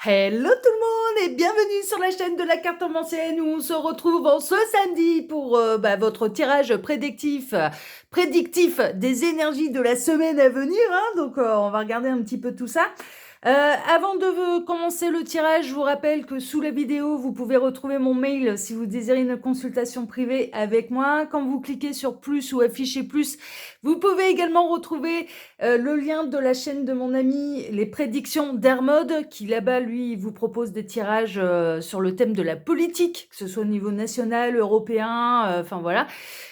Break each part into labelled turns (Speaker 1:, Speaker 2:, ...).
Speaker 1: Hello tout le monde et bienvenue sur la chaîne de la cartomancienne où on se retrouve en ce samedi pour votre tirage prédictif des énergies de la semaine à venir. Donc on va regarder un petit peu tout ça. Avant de commencer le tirage, je vous rappelle que sous la vidéo, vous pouvez retrouver mon mail si vous désirez une consultation privée avec moi. Quand vous cliquez sur plus ou afficher plus, vous pouvez également retrouver le lien de la chaîne de mon ami Les Prédictions d'Hermode, qui là-bas, lui, vous propose des tirages sur le thème de la politique, que ce soit au niveau national, européen, enfin voilà.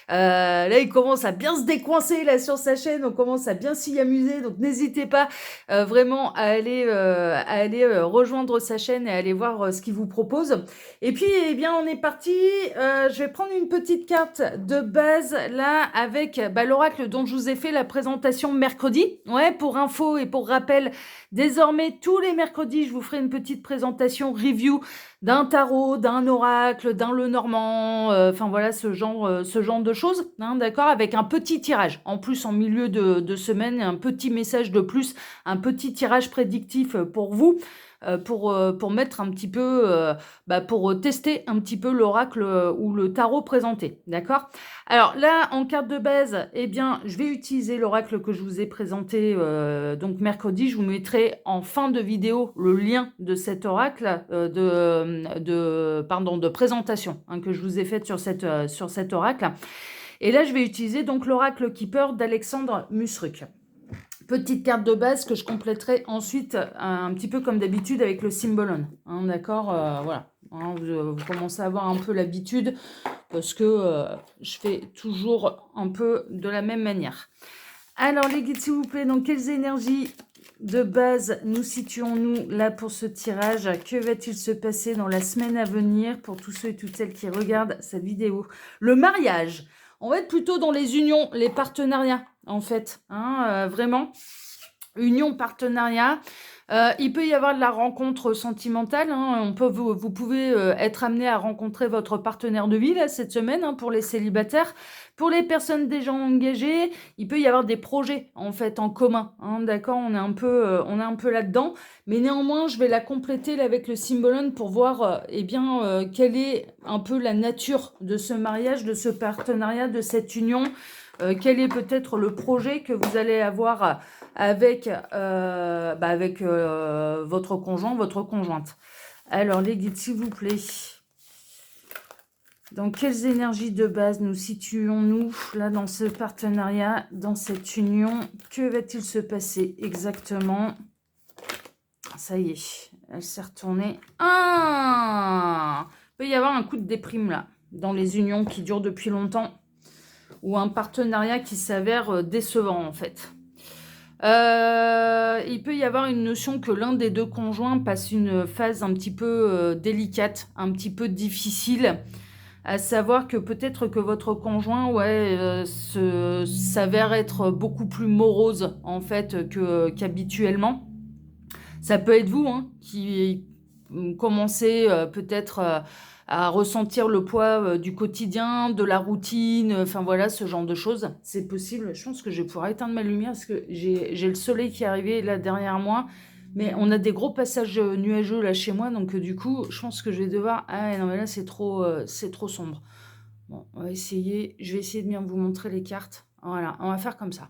Speaker 1: Là, il commence à bien se décoincer là sur sa chaîne, on commence à bien s'y amuser, donc n'hésitez pas vraiment à aller rejoindre sa chaîne et aller voir ce qu'il vous propose. Et puis, eh bien, on est parti. Je vais prendre une petite carte de base là avec l'oracle dont je vous ai fait la présentation mercredi. Ouais, pour info et pour rappel, désormais tous les mercredis, je vous ferai une petite présentation review d'un tarot, d'un oracle, d'un Lenormand, enfin voilà ce genre de choses, d'accord, avec un petit tirage. En plus, en milieu de semaine, un petit message de plus, un petit tirage prédictif pour vous, pour mettre un petit peu, pour tester un petit peu l'oracle ou le tarot présenté, d'accord. Alors là, en carte de base, eh bien, je vais utiliser l'oracle que je vous ai présenté donc mercredi. Je vous mettrai en fin de vidéo le lien de cet oracle de présentation que je vous ai faite sur cet oracle. Et là, je vais utiliser donc l'oracle Keeper d'Alexandre Musruc. Petite carte de base que je compléterai ensuite un petit peu comme d'habitude avec le Symbolon. D'accord, voilà. Vous commencez à avoir un peu l'habitude parce que je fais toujours un peu de la même manière. Alors les guides, s'il vous plaît, donc quelles énergies de base nous situons-nous là pour ce tirage? Que va-t-il se passer dans la semaine à venir pour tous ceux et toutes celles qui regardent cette vidéo? Le mariage. On va être plutôt dans les unions, les partenariats, en fait. Vraiment. Union, partenariat. Il peut y avoir de la rencontre sentimentale. Vous pouvez être amené à rencontrer votre partenaire de vie là, cette semaine pour les célibataires. Pour les personnes déjà engagées, il peut y avoir des projets en fait en commun. D'accord, on est un peu là-dedans. Mais néanmoins, je vais la compléter là, avec le Symbolon pour voir quelle est un peu la nature de ce mariage, de ce partenariat, de cette union. Quel est peut-être le projet que vous allez avoir avec votre conjoint, votre conjointe. Alors, les guides, s'il vous plaît. Dans quelles énergies de base nous situons-nous là dans ce partenariat, dans cette union? Que va-t-il se passer exactement? Ça y est, elle s'est retournée. Il peut y avoir un coup de déprime là, dans les unions qui durent depuis longtemps, ou un partenariat qui s'avère décevant en fait. Il peut y avoir une notion que l'un des deux conjoints passe une phase un petit peu délicate, un petit peu difficile, à savoir que peut-être que votre conjoint s'avère être beaucoup plus morose en fait qu'habituellement. Ça peut être vous qui commencez peut-être à ressentir le poids du quotidien, de la routine, enfin voilà, ce genre de choses. C'est possible. Je pense que je vais pouvoir éteindre ma lumière parce que j'ai le soleil qui est arrivé là derrière moi. Mais on a des gros passages nuageux là chez moi, donc du coup, je pense que je vais devoir... Ah non, mais là, c'est trop sombre. Bon, on va essayer. Je vais essayer de bien vous montrer les cartes. Voilà, on va faire comme ça.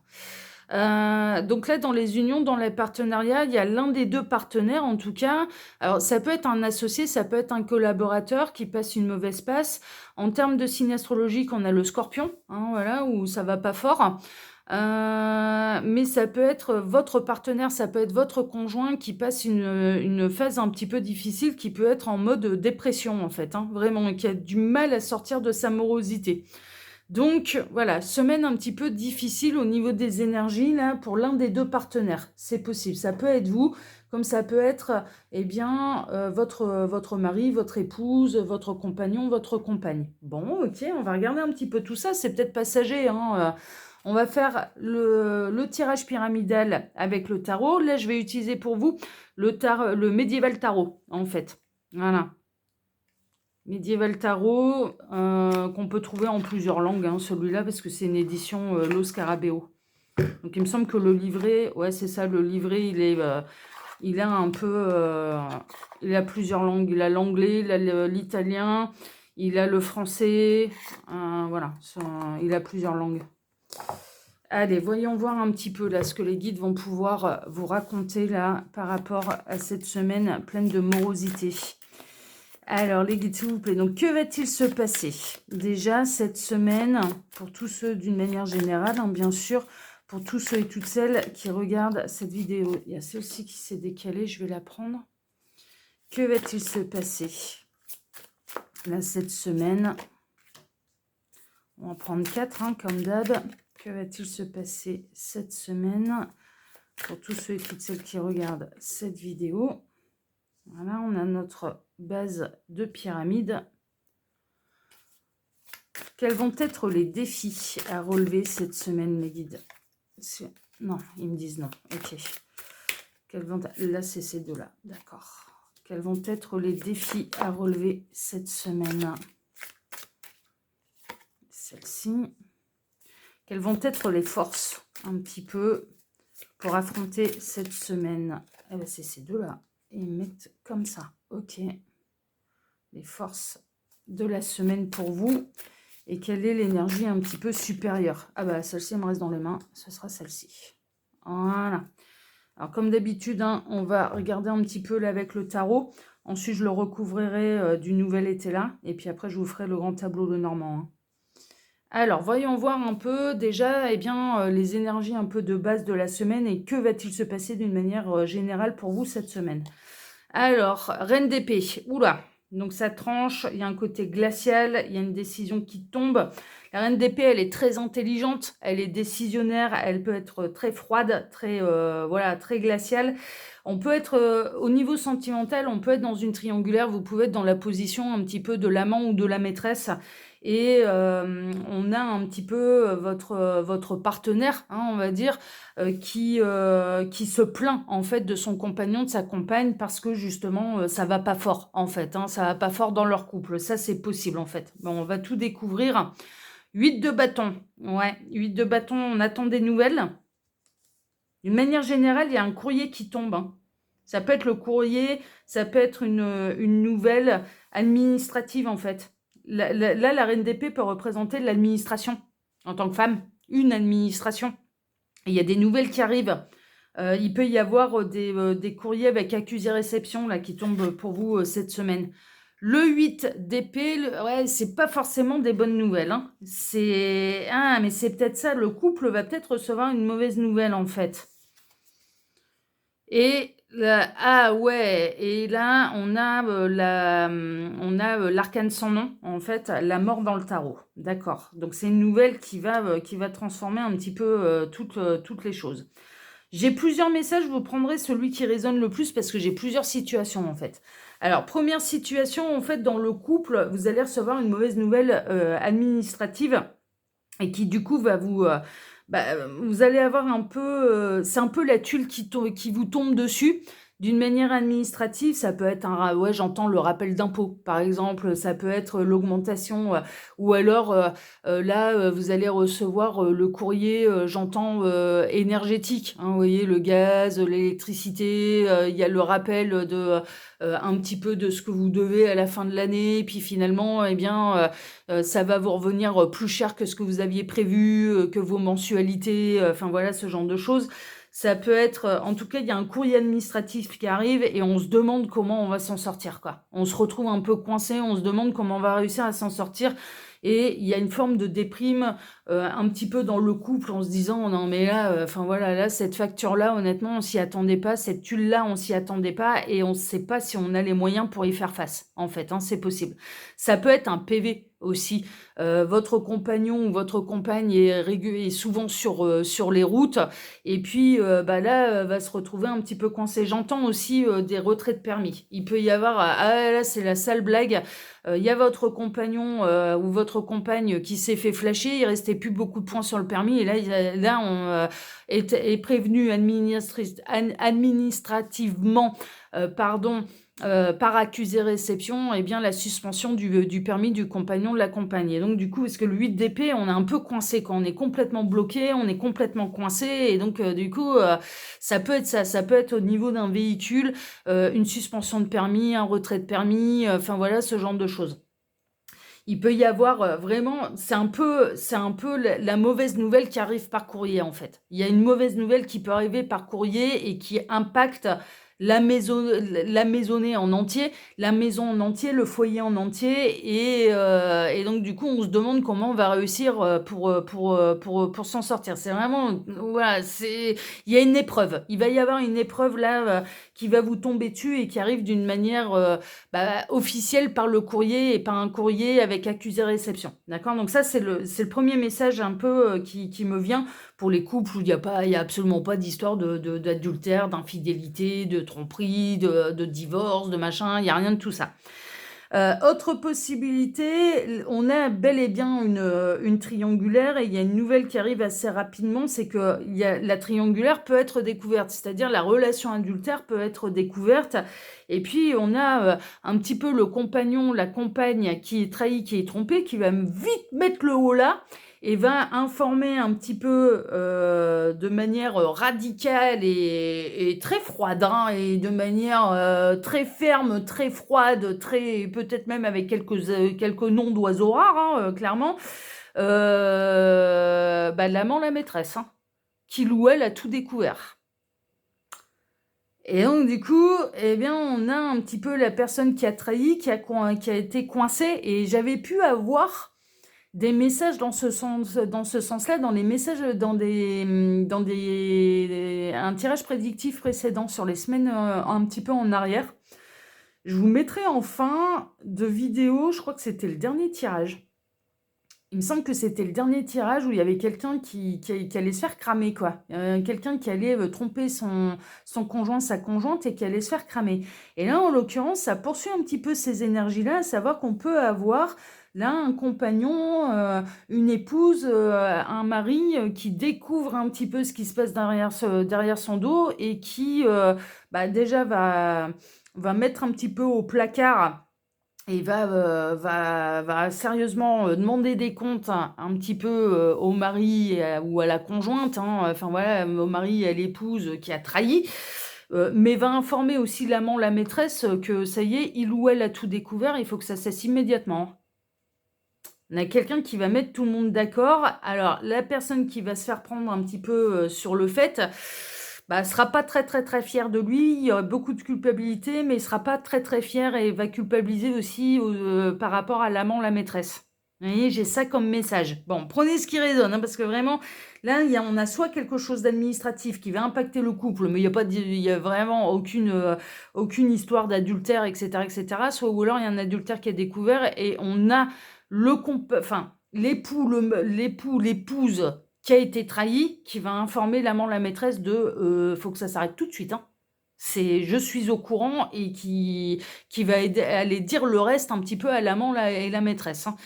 Speaker 1: Donc là, dans les unions, dans les partenariats, il y a l'un des deux partenaires, en tout cas. Alors, ça peut être un associé, ça peut être un collaborateur qui passe une mauvaise passe. En termes de signe astrologique, on a le scorpion, voilà, où ça va pas fort. Mais ça peut être votre partenaire, ça peut être votre conjoint qui passe une phase un petit peu difficile, qui peut être en mode dépression, en fait, vraiment, qui a du mal à sortir de sa morosité. Donc voilà, semaine un petit peu difficile au niveau des énergies là pour l'un des deux partenaires. C'est possible, ça peut être vous, comme ça peut être votre mari, votre épouse, votre compagnon, votre compagne. Bon, ok, on va regarder un petit peu tout ça, c'est peut-être passager. On va faire le tirage pyramidal avec le tarot. Là, je vais utiliser pour vous le médiéval tarot, en fait. Voilà. Médiéval Tarot, qu'on peut trouver en plusieurs langues, celui-là, parce que c'est une édition Lo Scarabeo. Donc, il me semble que le livret, ouais, c'est ça, le livret, il est il a un peu... il a plusieurs langues. Il a l'anglais, il a l'italien, il a le français. Voilà, il a plusieurs langues. Allez, voyons voir un petit peu là ce que les guides vont pouvoir vous raconter là par rapport à cette semaine pleine de morosité. Alors, les guides, s'il vous plaît. Donc, que va-t-il se passer déjà cette semaine pour tous ceux d'une manière générale, hein, bien sûr, pour tous ceux et toutes celles qui regardent cette vidéo. Il y a celle-ci qui s'est décalée, je vais la prendre. Que va-t-il se passer là cette semaine? On va en prendre 4, hein, comme d'hab. Que va-t-il se passer cette semaine pour tous ceux et toutes celles qui regardent cette vidéo? Voilà, on a notre base de pyramide. Quels vont être les défis à relever cette semaine, mes guides? Non, ils me disent non. Ok. Là, c'est ces deux-là. D'accord. Quels vont être les défis à relever cette semaine? Celle-ci. Quelles vont être les forces un petit peu pour affronter cette semaine? Eh bien, c'est ces deux-là. Et ils mettent comme ça. Ok. Les forces de la semaine pour vous. Et quelle est l'énergie un petit peu supérieure? Ah bah, celle-ci, elle me reste dans les mains. Ce sera celle-ci. Voilà. Alors, comme d'habitude, hein, on va regarder un petit peu là avec le tarot. Ensuite, je le recouvrirai du nouvel été là. Et puis après, je vous ferai le grand tableau de Normand. Hein. Alors, voyons voir un peu déjà les énergies un peu de base de la semaine et que va-t-il se passer d'une manière générale pour vous cette semaine. Alors, Reine d'épée, oula, donc ça tranche, il y a un côté glacial, il y a une décision qui tombe. La Reine d'épée, elle est très intelligente, elle est décisionnaire, elle peut être très froide, très glaciale. On peut être, au niveau sentimental, on peut être dans une triangulaire, vous pouvez être dans la position un petit peu de l'amant ou de la maîtresse. Et on a un petit peu votre partenaire, hein, on va dire, qui se plaint en fait de son compagnon, de sa compagne, parce que justement ça va pas fort en fait, hein, ça va pas fort dans leur couple. Ça c'est possible en fait. Bon, on va tout découvrir. 8 de bâton, ouais, 8 de bâton, on attend des nouvelles. D'une manière générale, il y a un courrier qui tombe. Hein. Ça peut être le courrier, ça peut être une nouvelle administrative en fait. Là, la reine d'épée peut représenter l'administration en tant que femme, une administration. Et il y a des nouvelles qui arrivent. Il peut y avoir des courriers avec accusé-réception là qui tombent pour vous cette semaine. Le 8 d'épée, ouais, c'est pas forcément des bonnes nouvelles. Hein. Mais c'est peut-être ça, le couple va peut-être recevoir une mauvaise nouvelle en fait. Et là, et là, on a l'arcane sans nom, en fait, la mort dans le tarot. D'accord. Donc, c'est une nouvelle qui va transformer un petit peu toutes les choses. J'ai plusieurs messages, vous prendrez celui qui résonne le plus parce que j'ai plusieurs situations, en fait. Alors, première situation, en fait, dans le couple, vous allez recevoir une mauvaise nouvelle administrative et qui, du coup, va vous... vous allez avoir un peu... c'est un peu la tuile qui vous tombe dessus. D'une manière administrative, ça peut être j'entends le rappel d'impôt, par exemple, ça peut être l'augmentation, ou alors là, vous allez recevoir le courrier, j'entends énergétique, hein, vous voyez, le gaz, l'électricité, il y a le rappel de un petit peu de ce que vous devez à la fin de l'année, et puis finalement, ça va vous revenir plus cher que ce que vous aviez prévu, que vos mensualités, enfin voilà, ce genre de choses. Ça peut être, en tout cas, il y a un courrier administratif qui arrive et on se demande comment on va s'en sortir, quoi. On se retrouve un peu coincé, on se demande comment on va réussir à s'en sortir. Et il y a une forme de déprime un petit peu dans le couple en se disant non mais là, là cette facture-là, honnêtement, on s'y attendait pas, cette tuile-là, on s'y attendait pas et on ne sait pas si on a les moyens pour y faire face. En fait, hein, c'est possible. Ça peut être un PV aussi. Votre compagnon ou votre compagne est souvent sur les routes et puis là va se retrouver un petit peu coincé. J'entends aussi des retraits de permis. Il peut y avoir là c'est la sale blague. Il y a votre compagnon ou votre compagne qui s'est fait flasher, il restait plus beaucoup de points sur le permis et là on est prévenu administrativement par accusé-réception, eh bien, la suspension du permis du compagnon de la compagne. Et donc, du coup, parce que le 8 d'épée, on est un peu coincé. Quand on est complètement bloqué, on est complètement coincé. Et donc, du coup, ça peut être ça. Ça peut être au niveau d'un véhicule, une suspension de permis, un retrait de permis, enfin voilà, ce genre de choses. Il peut y avoir vraiment, c'est un peu la mauvaise nouvelle qui arrive par courrier en fait. Il y a une mauvaise nouvelle qui peut arriver par courrier et qui impacte la maisonnée en entier, la maison en entier, le foyer en entier, et donc du coup on se demande comment on va réussir pour s'en sortir. C'est vraiment, voilà, il y a une épreuve. Il va y avoir une épreuve là qui va vous tomber dessus et qui arrive d'une manière officielle par le courrier et par un courrier avec accusé-réception. D'accord? Donc ça, c'est le premier message un peu qui me vient pour les couples où il y a absolument pas d'histoire d'adultère, d'infidélité, de tromperie, de divorce, de machin. Il n'y a rien de tout ça. Autre possibilité, on a bel et bien une triangulaire et il y a une nouvelle qui arrive assez rapidement, c'est que la triangulaire peut être découverte, c'est-à-dire la relation adultère peut être découverte. Et puis on a un petit peu le compagnon, la compagne qui est trahi, qui est trompé, qui va vite mettre le haut là et va informer un petit peu de manière radicale et très froide, hein, et de manière très ferme, très froide, très peut-être même avec quelques noms d'oiseaux rares, hein, clairement, l'amant, la maîtresse, hein, qui ou elle a tout découvert. Et donc, du coup, eh bien, on a un petit peu la personne qui a trahi, qui a été coincée, et j'avais pu avoir des messages dans ce sens-là, dans les messages, un tirage prédictif précédent sur les semaines un petit peu en arrière. Je vous mettrai en fin de vidéo, je crois que c'était le dernier tirage. Il me semble que c'était le dernier tirage où il y avait quelqu'un qui allait se faire cramer, quoi. Quelqu'un qui allait tromper son conjoint, sa conjointe, et qui allait se faire cramer. Et là, en l'occurrence, ça poursuit un petit peu ces énergies-là, à savoir qu'on peut avoir là un compagnon, une épouse, un mari qui découvre un petit peu ce qui se passe derrière son dos et qui déjà va mettre un petit peu au placard et va sérieusement demander des comptes un petit peu au mari ou à la conjointe, hein, enfin voilà, au mari et à l'épouse qui a trahi, mais va informer aussi l'amant, la maîtresse, que ça y est, il ou elle a tout découvert, il faut que ça cesse immédiatement. On a quelqu'un qui va mettre tout le monde d'accord. Alors, la personne qui va se faire prendre un petit peu sur le fait, sera pas très très très fière de lui. Il y aura beaucoup de culpabilité, mais il sera pas très très fier et va culpabiliser aussi par rapport à l'amant, la maîtresse. Vous voyez, j'ai ça comme message. Bon, prenez ce qui résonne, hein, parce que vraiment, là, on a soit quelque chose d'administratif qui va impacter le couple, mais il y a vraiment aucune histoire d'adultère, etc., etc. Soit ou alors il y a un adultère qui est découvert et on a l'époux, l'épouse qui a été trahi, qui va informer l'amant, la maîtresse de faut que ça s'arrête tout de suite, hein. C'est je suis au courant et qui va aller dire le reste un petit peu à l'amant et la maîtresse, hein.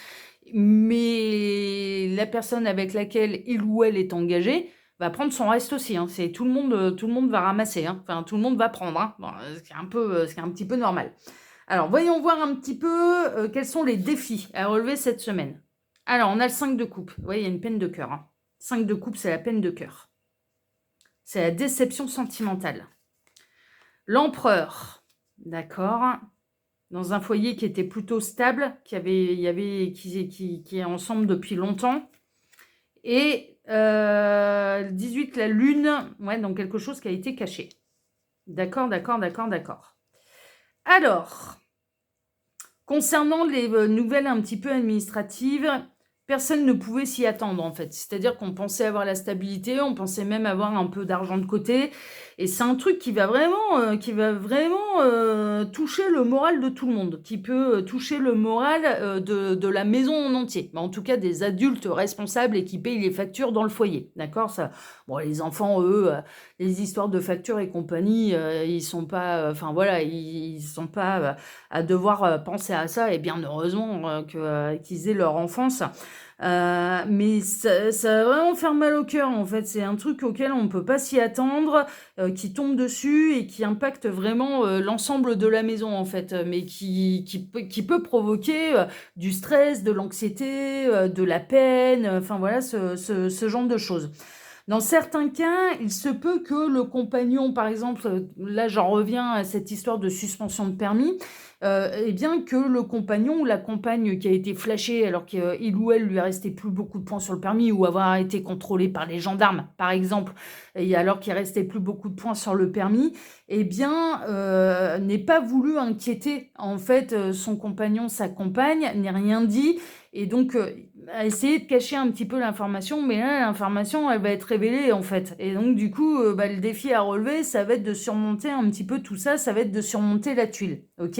Speaker 1: Mais la personne avec laquelle il ou elle est engagé va prendre son reste aussi, hein. C'est tout le monde va ramasser, hein. Enfin, tout le monde va prendre, hein. Bon, ce qui est un petit peu normal. Alors, voyons voir un petit peu quels sont les défis à relever cette semaine. Alors, on a le 5 de coupe. Vous voyez, il y a une peine de cœur, hein. 5 de coupe, c'est la peine de cœur. C'est la déception sentimentale. L'empereur, d'accord, dans un foyer qui était plutôt stable, qui est ensemble depuis longtemps. Et le 18, la lune, ouais, donc quelque chose qui a été caché. D'accord. Alors, concernant les nouvelles un petit peu administratives, personne ne pouvait s'y attendre en fait. C'est-à-dire qu'on pensait avoir la stabilité, on pensait même avoir un peu d'argent de côté. Et c'est un truc qui va vraiment toucher le moral de tout le monde, qui peut toucher le moral de la maison en entier. En tout cas, des adultes responsables et qui payent les factures dans le foyer. D'accord, ça. Bon, les enfants, eux, les histoires de factures et compagnie, ils sont pas, ils sont pas à devoir penser à ça. Et bien heureusement qu'ils aient leur enfance. Mais ça va vraiment faire mal au cœur, en fait. C'est un truc auquel on ne peut pas s'y attendre, qui tombe dessus et qui impacte vraiment l'ensemble de la maison, en fait, mais qui peut provoquer du stress, de l'anxiété, de la peine, enfin voilà, ce genre de choses. Dans certains cas, il se peut que le compagnon, par exemple, là j'en reviens à cette histoire de suspension de permis, eh bien que le compagnon ou la compagne qui a été flashé alors qu'il ou elle lui a resté plus beaucoup de points sur le permis ou avoir été contrôlé par les gendarmes, par exemple, et alors qu'il restait plus beaucoup de points sur le permis, eh bien, n'ait pas voulu inquiéter en fait son compagnon, sa compagne, n'ait rien dit, et donc a essayé de cacher un petit peu l'information, mais là, l'information, elle va être révélée, en fait. Et donc, du coup, le défi à relever, ça va être de surmonter un petit peu tout ça, ça va être de surmonter la tuile, ok?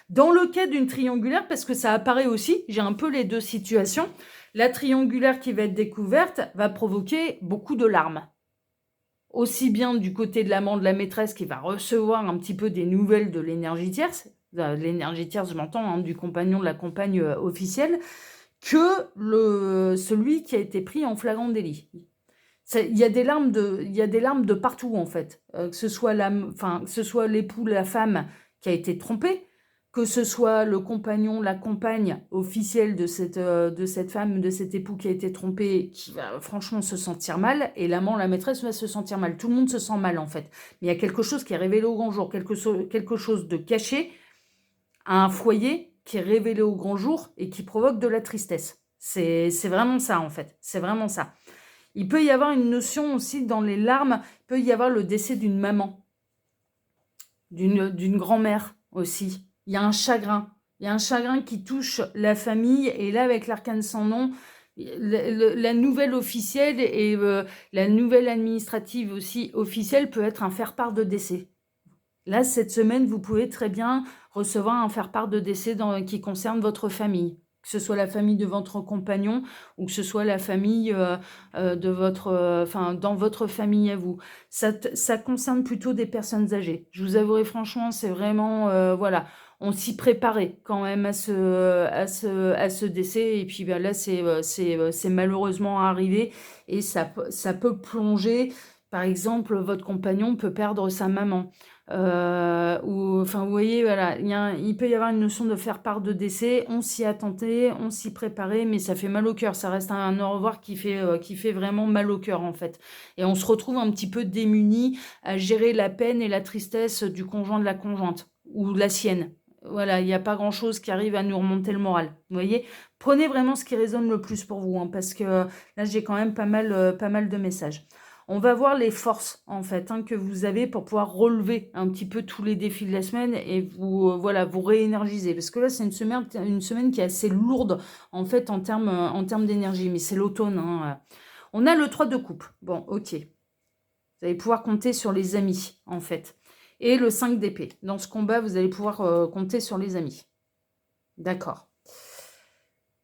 Speaker 1: Dans le cas d'une triangulaire, parce que ça apparaît aussi, j'ai un peu les deux situations, la triangulaire qui va être découverte va provoquer beaucoup de larmes. Aussi bien du côté de l'amant, de la maîtresse qui va recevoir un petit peu des nouvelles de l'énergie tierce, je m'entends, hein, du compagnon, de la compagne officielle, que celui qui a été pris en flagrant délit. Il y a des larmes de partout, en fait. Que ce soit l'époux, la femme qui a été trompée, que ce soit le compagnon, la compagne officielle de cette femme, de cet époux qui a été trompé, qui va franchement se sentir mal, et l'amant, la maîtresse va se sentir mal. Tout le monde se sent mal, en fait. Mais il y a quelque chose qui est révélé au grand jour, quelque chose de caché à un foyer qui est révélé au grand jour et qui provoque de la tristesse. C'est vraiment ça, en fait. C'est vraiment ça. Il peut y avoir une notion aussi dans les larmes, il peut y avoir le décès d'une maman, d'une grand-mère aussi. Il y a un chagrin. Il y a un chagrin qui touche la famille. Et là, avec l'arcane sans nom, la nouvelle officielle et la nouvelle administrative aussi officielle peut être un faire-part de décès. Là, cette semaine, vous pouvez très bien recevoir un faire-part de décès qui concerne votre famille. Que ce soit la famille de votre compagnon ou que ce soit la famille de dans votre famille à vous. Ça concerne plutôt des personnes âgées. Je vous avouerai franchement, c'est vraiment, voilà, on s'y préparait quand même à ce décès. Et puis là, c'est malheureusement arrivé et ça peut plonger. Par exemple, votre compagnon peut perdre sa maman. Vous voyez, voilà, il peut y avoir une notion de faire part de décès, on s'y attendait, on s'y préparait, mais ça fait mal au cœur, ça reste un au revoir qui fait vraiment mal au cœur, en fait. Et on se retrouve un petit peu démuni à gérer la peine et la tristesse du conjoint, de la conjointe, ou la sienne. Voilà, il n'y a pas grand-chose qui arrive à nous remonter le moral, vous voyez. Prenez vraiment ce qui résonne le plus pour vous, hein, parce que là, j'ai quand même pas mal de messages. On va voir les forces, en fait, hein, que vous avez pour pouvoir relever un petit peu tous les défis de la semaine et vous réénergiser. Parce que là, c'est une semaine qui est assez lourde, en fait, en termes d'énergie. Mais c'est l'automne, hein. On a le 3 de coupe. Bon, ok. Vous allez pouvoir compter sur les amis, en fait. Et le 5 d'épée. Dans ce combat, vous allez pouvoir compter sur les amis. D'accord.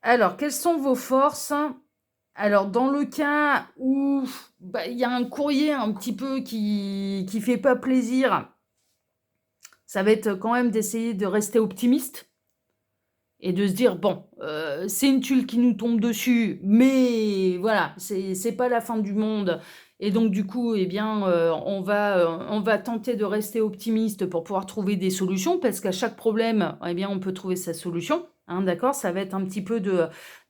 Speaker 1: Alors, quelles sont vos forces ? Alors, dans le cas où il y a un courrier un petit peu qui fait pas plaisir, ça va être quand même d'essayer de rester optimiste et de se dire, bon, c'est une tuile qui nous tombe dessus, mais voilà, c'est pas la fin du monde. Et donc, du coup, eh bien, on va tenter de rester optimiste pour pouvoir trouver des solutions, parce qu'à chaque problème, eh bien, on peut trouver sa solution. Hein, d'accord, ça va être un petit peu de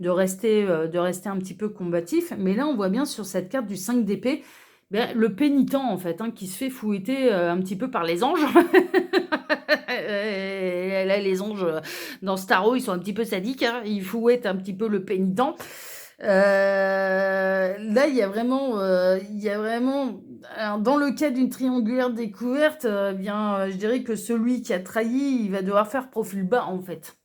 Speaker 1: rester un petit peu combatif. Mais là, on voit bien sur cette carte du 5 d'épée, le pénitent, en fait, hein, qui se fait fouetter un petit peu par les anges. Là, les anges, dans ce tarot, ils sont un petit peu sadiques. Hein, ils fouettent un petit peu le pénitent. Là, il y a vraiment... Alors, dans le cas d'une triangulaire découverte, je dirais que celui qui a trahi, il va devoir faire profil bas, en fait.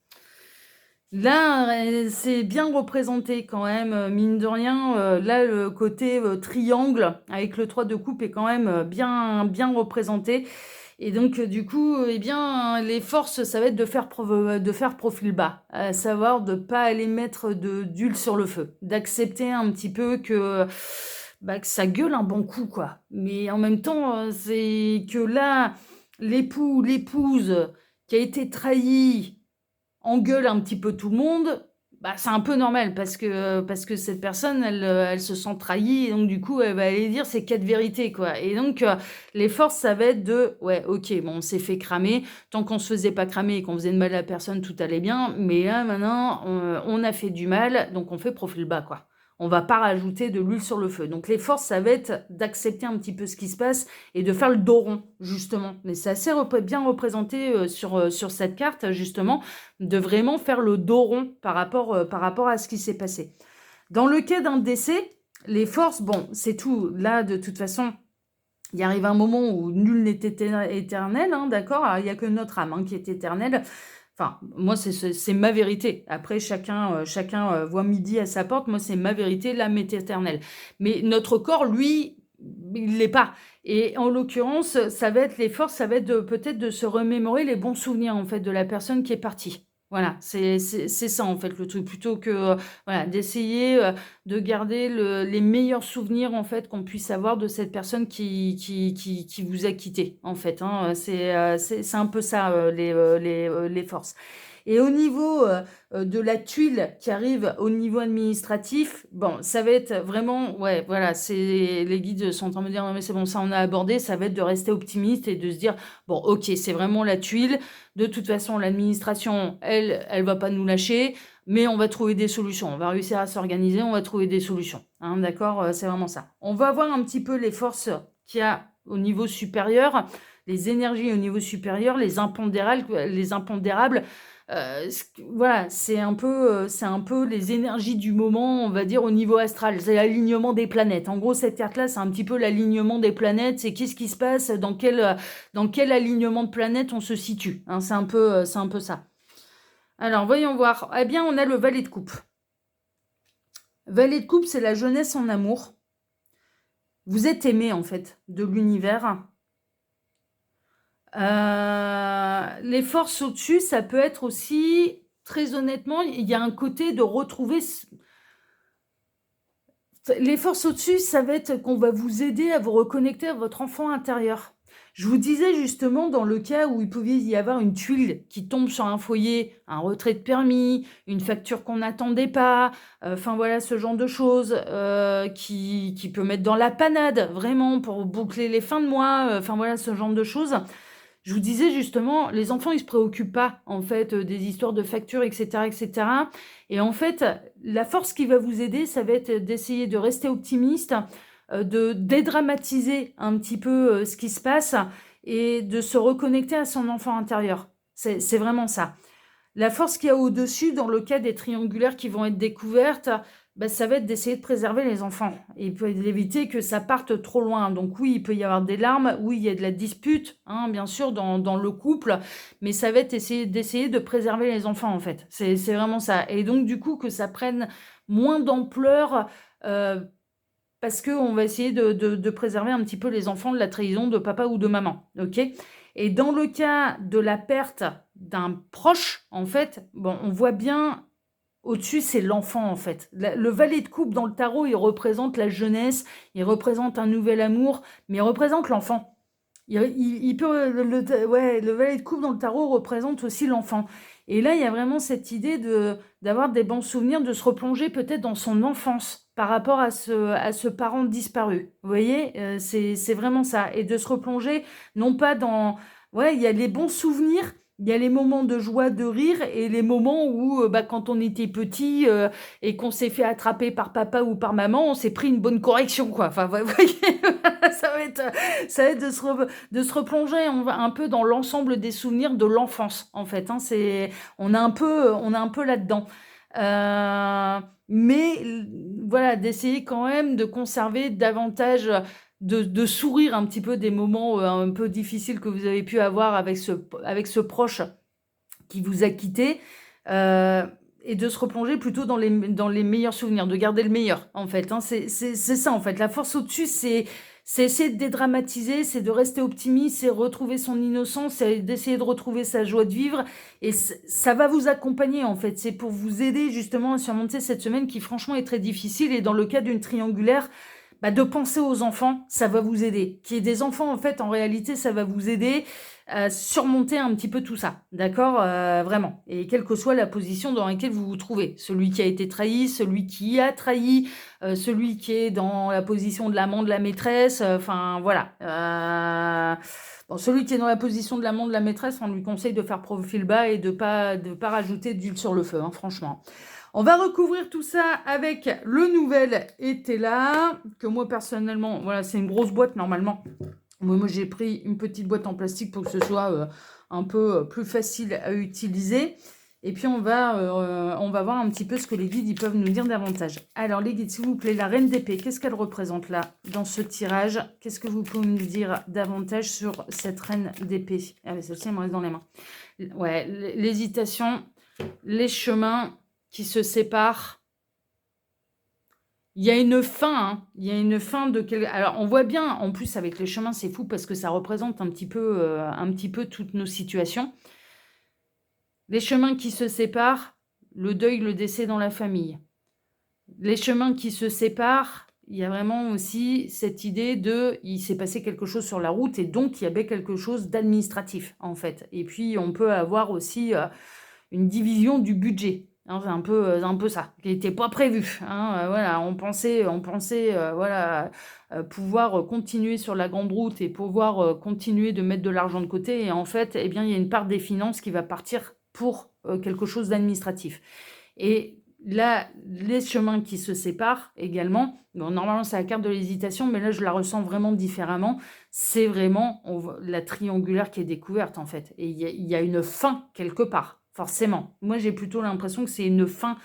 Speaker 1: Là, c'est bien représenté quand même, mine de rien. Là, le côté triangle avec le 3 de coupe est quand même bien représenté. Et donc, du coup, eh bien, les forces, ça va être de faire profil bas, à savoir de ne pas aller mettre d'huile sur le feu, d'accepter un petit peu que ça gueule un bon coup, quoi. Mais en même temps, c'est que là, l'époux ou l'épouse qui a été trahi engueule un petit peu tout le monde, bah, c'est un peu normal parce que cette personne, elle se sent trahie et donc du coup, elle va aller dire ses 4 vérités, quoi et donc les forces, ça va être de: «Ouais, OK, bon, on s'est fait cramer. Tant qu'on se faisait pas cramer et qu'on faisait de mal à la personne, tout allait bien. Mais là, maintenant, on a fait du mal, donc on fait profil bas, quoi. On va pas rajouter de l'huile sur le feu». Donc les forces, ça va être d'accepter un petit peu ce qui se passe et de faire le dos rond, justement. Mais c'est assez bien représenté, sur cette carte, justement, de vraiment faire le dos rond par rapport à ce qui s'est passé. Dans le cas d'un décès, les forces, bon, c'est tout. Là, de toute façon, il arrive un moment où nul n'est éternel, hein, d'accord? Il n'y a que notre âme, hein, qui est éternelle. Enfin, moi, c'est ma vérité. Après, chacun voit midi à sa porte. Moi, c'est ma vérité, l'âme est éternelle. Mais notre corps, lui, il l'est pas. Et en l'occurrence, ça va être les forces, ça va être peut-être de se remémorer les bons souvenirs, en fait, de la personne qui est partie. Voilà, c'est ça, en fait, le truc. Plutôt que, voilà, d'essayer de garder les meilleurs souvenirs, en fait, qu'on puisse avoir de cette personne qui vous a quitté, en fait, hein. C'est un peu ça, les forces. Et au niveau de la tuile qui arrive au niveau administratif, bon, ça va être vraiment, ouais, voilà, les guides sont en train de me dire, non mais c'est bon, ça on a abordé, ça va être de rester optimiste et de se dire, bon, ok, c'est vraiment la tuile. De toute façon, l'administration, elle va pas nous lâcher, mais on va trouver des solutions. On va réussir à s'organiser, on va trouver des solutions. Hein, d'accord? C'est vraiment ça. On va voir un petit peu les forces qu'il y a au niveau supérieur, les énergies au niveau supérieur, les impondérables. Voilà, c'est un peu les énergies du moment, on va dire, au niveau astral. C'est l'alignement des planètes. En gros, cette carte-là, c'est un petit peu l'alignement des planètes. C'est qu'est-ce qui se passe, dans quel alignement de planètes on se situe. Hein, c'est un peu ça. Alors, voyons voir. Eh bien, on a le valet de coupe. Valet de coupe, c'est la jeunesse en amour. Vous êtes aimé, en fait, de l'univers. Les forces au-dessus, ça peut être aussi, très honnêtement, il y a un côté de retrouver... Les forces au-dessus, ça va être qu'on va vous aider à vous reconnecter à votre enfant intérieur. Je vous disais justement dans le cas où il pouvait y avoir une tuile qui tombe sur un foyer, un retrait de permis, une facture qu'on n'attendait pas, enfin voilà ce genre de choses qui peut mettre dans la panade vraiment pour boucler les fins de mois, enfin voilà ce genre de choses. Je vous disais justement, les enfants, ils se préoccupent pas, en fait, des histoires de factures, etc., etc. Et en fait, la force qui va vous aider, ça va être d'essayer de rester optimiste, de dédramatiser un petit peu ce qui se passe et de se reconnecter à son enfant intérieur. C'est vraiment ça. La force qu'il y a au-dessus, dans le cas des triangulaires qui vont être découvertes, bah, ça va être d'essayer de préserver les enfants et d'éviter que ça parte trop loin. Donc oui, il peut y avoir des larmes, oui, il y a de la dispute, hein, bien sûr, dans le couple, mais ça va être d'essayer de préserver les enfants, en fait. C'est vraiment ça. Et donc, du coup, que ça prenne moins d'ampleur parce qu'on va essayer de préserver un petit peu les enfants de la trahison de papa ou de maman, ok? Et dans le cas de la perte d'un proche, en fait, bon, on voit bien au-dessus, c'est l'enfant, en fait. Le valet de coupe dans le tarot, il représente la jeunesse, il représente un nouvel amour, mais il représente l'enfant. Il peut, ouais, le valet de coupe dans le tarot représente aussi l'enfant. Et là, il y a vraiment cette idée d'avoir des bons souvenirs, de se replonger peut-être dans son enfance par rapport à ce parent disparu. Vous voyez, c'est vraiment ça. Et de se replonger, non pas dans... Ouais, il y a les bons souvenirs, il y a les moments de joie, de rire et les moments où, bah, quand on était petit et qu'on s'est fait attraper par papa ou par maman, on s'est pris une bonne correction, quoi. Enfin, vous voyez, ça va être de se replonger un peu dans l'ensemble des souvenirs de l'enfance, en fait. Hein. On est un peu là-dedans. Mais voilà, d'essayer quand même de conserver davantage de sourire un petit peu des moments un peu difficiles que vous avez pu avoir avec ce proche qui vous a quitté et de se replonger plutôt dans les meilleurs souvenirs, de garder le meilleur, en fait. Hein. C'est ça, en fait. La force au-dessus, c'est essayer de dédramatiser, c'est de rester optimiste, c'est retrouver son innocence, c'est d'essayer de retrouver sa joie de vivre. Et ça va vous accompagner, en fait. C'est pour vous aider, justement, à surmonter cette semaine qui, franchement, est très difficile. Et dans le cas d'une triangulaire, bah, de penser aux enfants, ça va vous aider. Qu'il y ait des enfants, en fait, en réalité, ça va vous aider à surmonter un petit peu tout ça, d'accord? Vraiment. Et quelle que soit la position dans laquelle vous vous trouvez. Celui qui a été trahi, celui qui a trahi, celui qui est dans la position de l'amant, de la maîtresse, enfin, voilà. Bon, celui qui est dans la position de l'amant, de la maîtresse, on lui conseille de faire profil bas et de pas rajouter d'huile sur le feu, hein, franchement. On va recouvrir tout ça avec le nouvel été là, que moi personnellement, voilà, c'est une grosse boîte normalement. Moi j'ai pris une petite boîte en plastique pour que ce soit un peu plus facile à utiliser. Et puis on va voir un petit peu ce que les guides ils peuvent nous dire davantage. Alors les guides, s'il vous plaît, la reine d'épée, qu'est-ce qu'elle représente là dans ce tirage? Qu'est-ce que vous pouvez me dire davantage sur cette reine d'épée? Ah mais celle-ci elle me reste dans les mains. Ouais, l'hésitation, les chemins qui se séparent. Il y a une fin, hein. Il y a une fin de quel... Alors, on voit bien, en plus, avec les chemins, c'est fou parce que ça représente un petit peu toutes nos situations. Les chemins qui se séparent, le deuil, le décès dans la famille. Les chemins qui se séparent, il y a vraiment aussi cette idée de... Il s'est passé quelque chose sur la route et donc il y avait quelque chose d'administratif, en fait. Et puis, on peut avoir aussi une division du budget. Hein, c'est un peu ça, qui n'était pas prévu. Hein, voilà, on pensait voilà, pouvoir continuer sur la grande route et pouvoir continuer de mettre de l'argent de côté. Et en fait, eh bien, il y a une part des finances qui va partir pour quelque chose d'administratif. Et là, les chemins qui se séparent également, bon, normalement c'est la carte de l'hésitation, mais là je la ressens vraiment différemment. C'est vraiment la triangulaire qui est découverte en fait. Et il y a une fin quelque part. Forcément. Moi, j'ai plutôt l'impression que c'est une fin.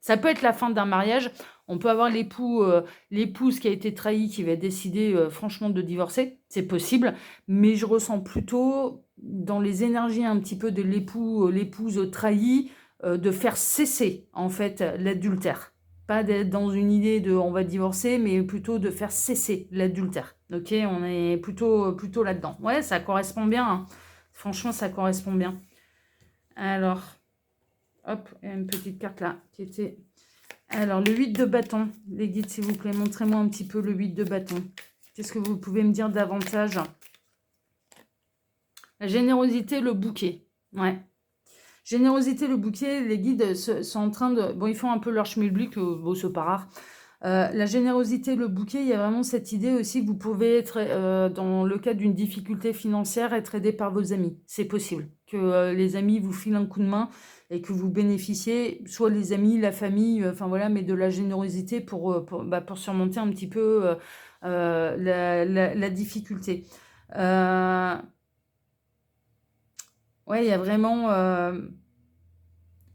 Speaker 1: Ça peut être la fin d'un mariage. On peut avoir l'épouse qui a été trahie, qui va décider franchement de divorcer. C'est possible. Mais je ressens plutôt dans les énergies un petit peu de l'épouse trahie, de faire cesser en fait l'adultère. Pas d'être dans une idée de on va divorcer, mais plutôt de faire cesser l'adultère. Ok, on est plutôt là-dedans. Ouais, ça correspond bien. Hein. Franchement, ça correspond bien. Alors, hop, il y a une petite carte là qui était... Alors, le 8 de bâton. Les guides, s'il vous plaît, montrez-moi un petit peu le 8 de bâton. Qu'est-ce que vous pouvez me dire davantage? La générosité, le bouquet. Ouais. Générosité, le bouquet, les guides sont en train de... Bon, ils font un peu leur schmilblick, bon, c'est pas rare. La générosité, le bouquet, il y a vraiment cette idée aussi que vous pouvez être, dans le cas d'une difficulté financière, être aidé par vos amis. C'est possible que les amis vous filent un coup de main et que vous bénéficiez, soit les amis, la famille, enfin voilà, mais de la générosité pour surmonter un petit peu la difficulté. Ouais, il y a vraiment...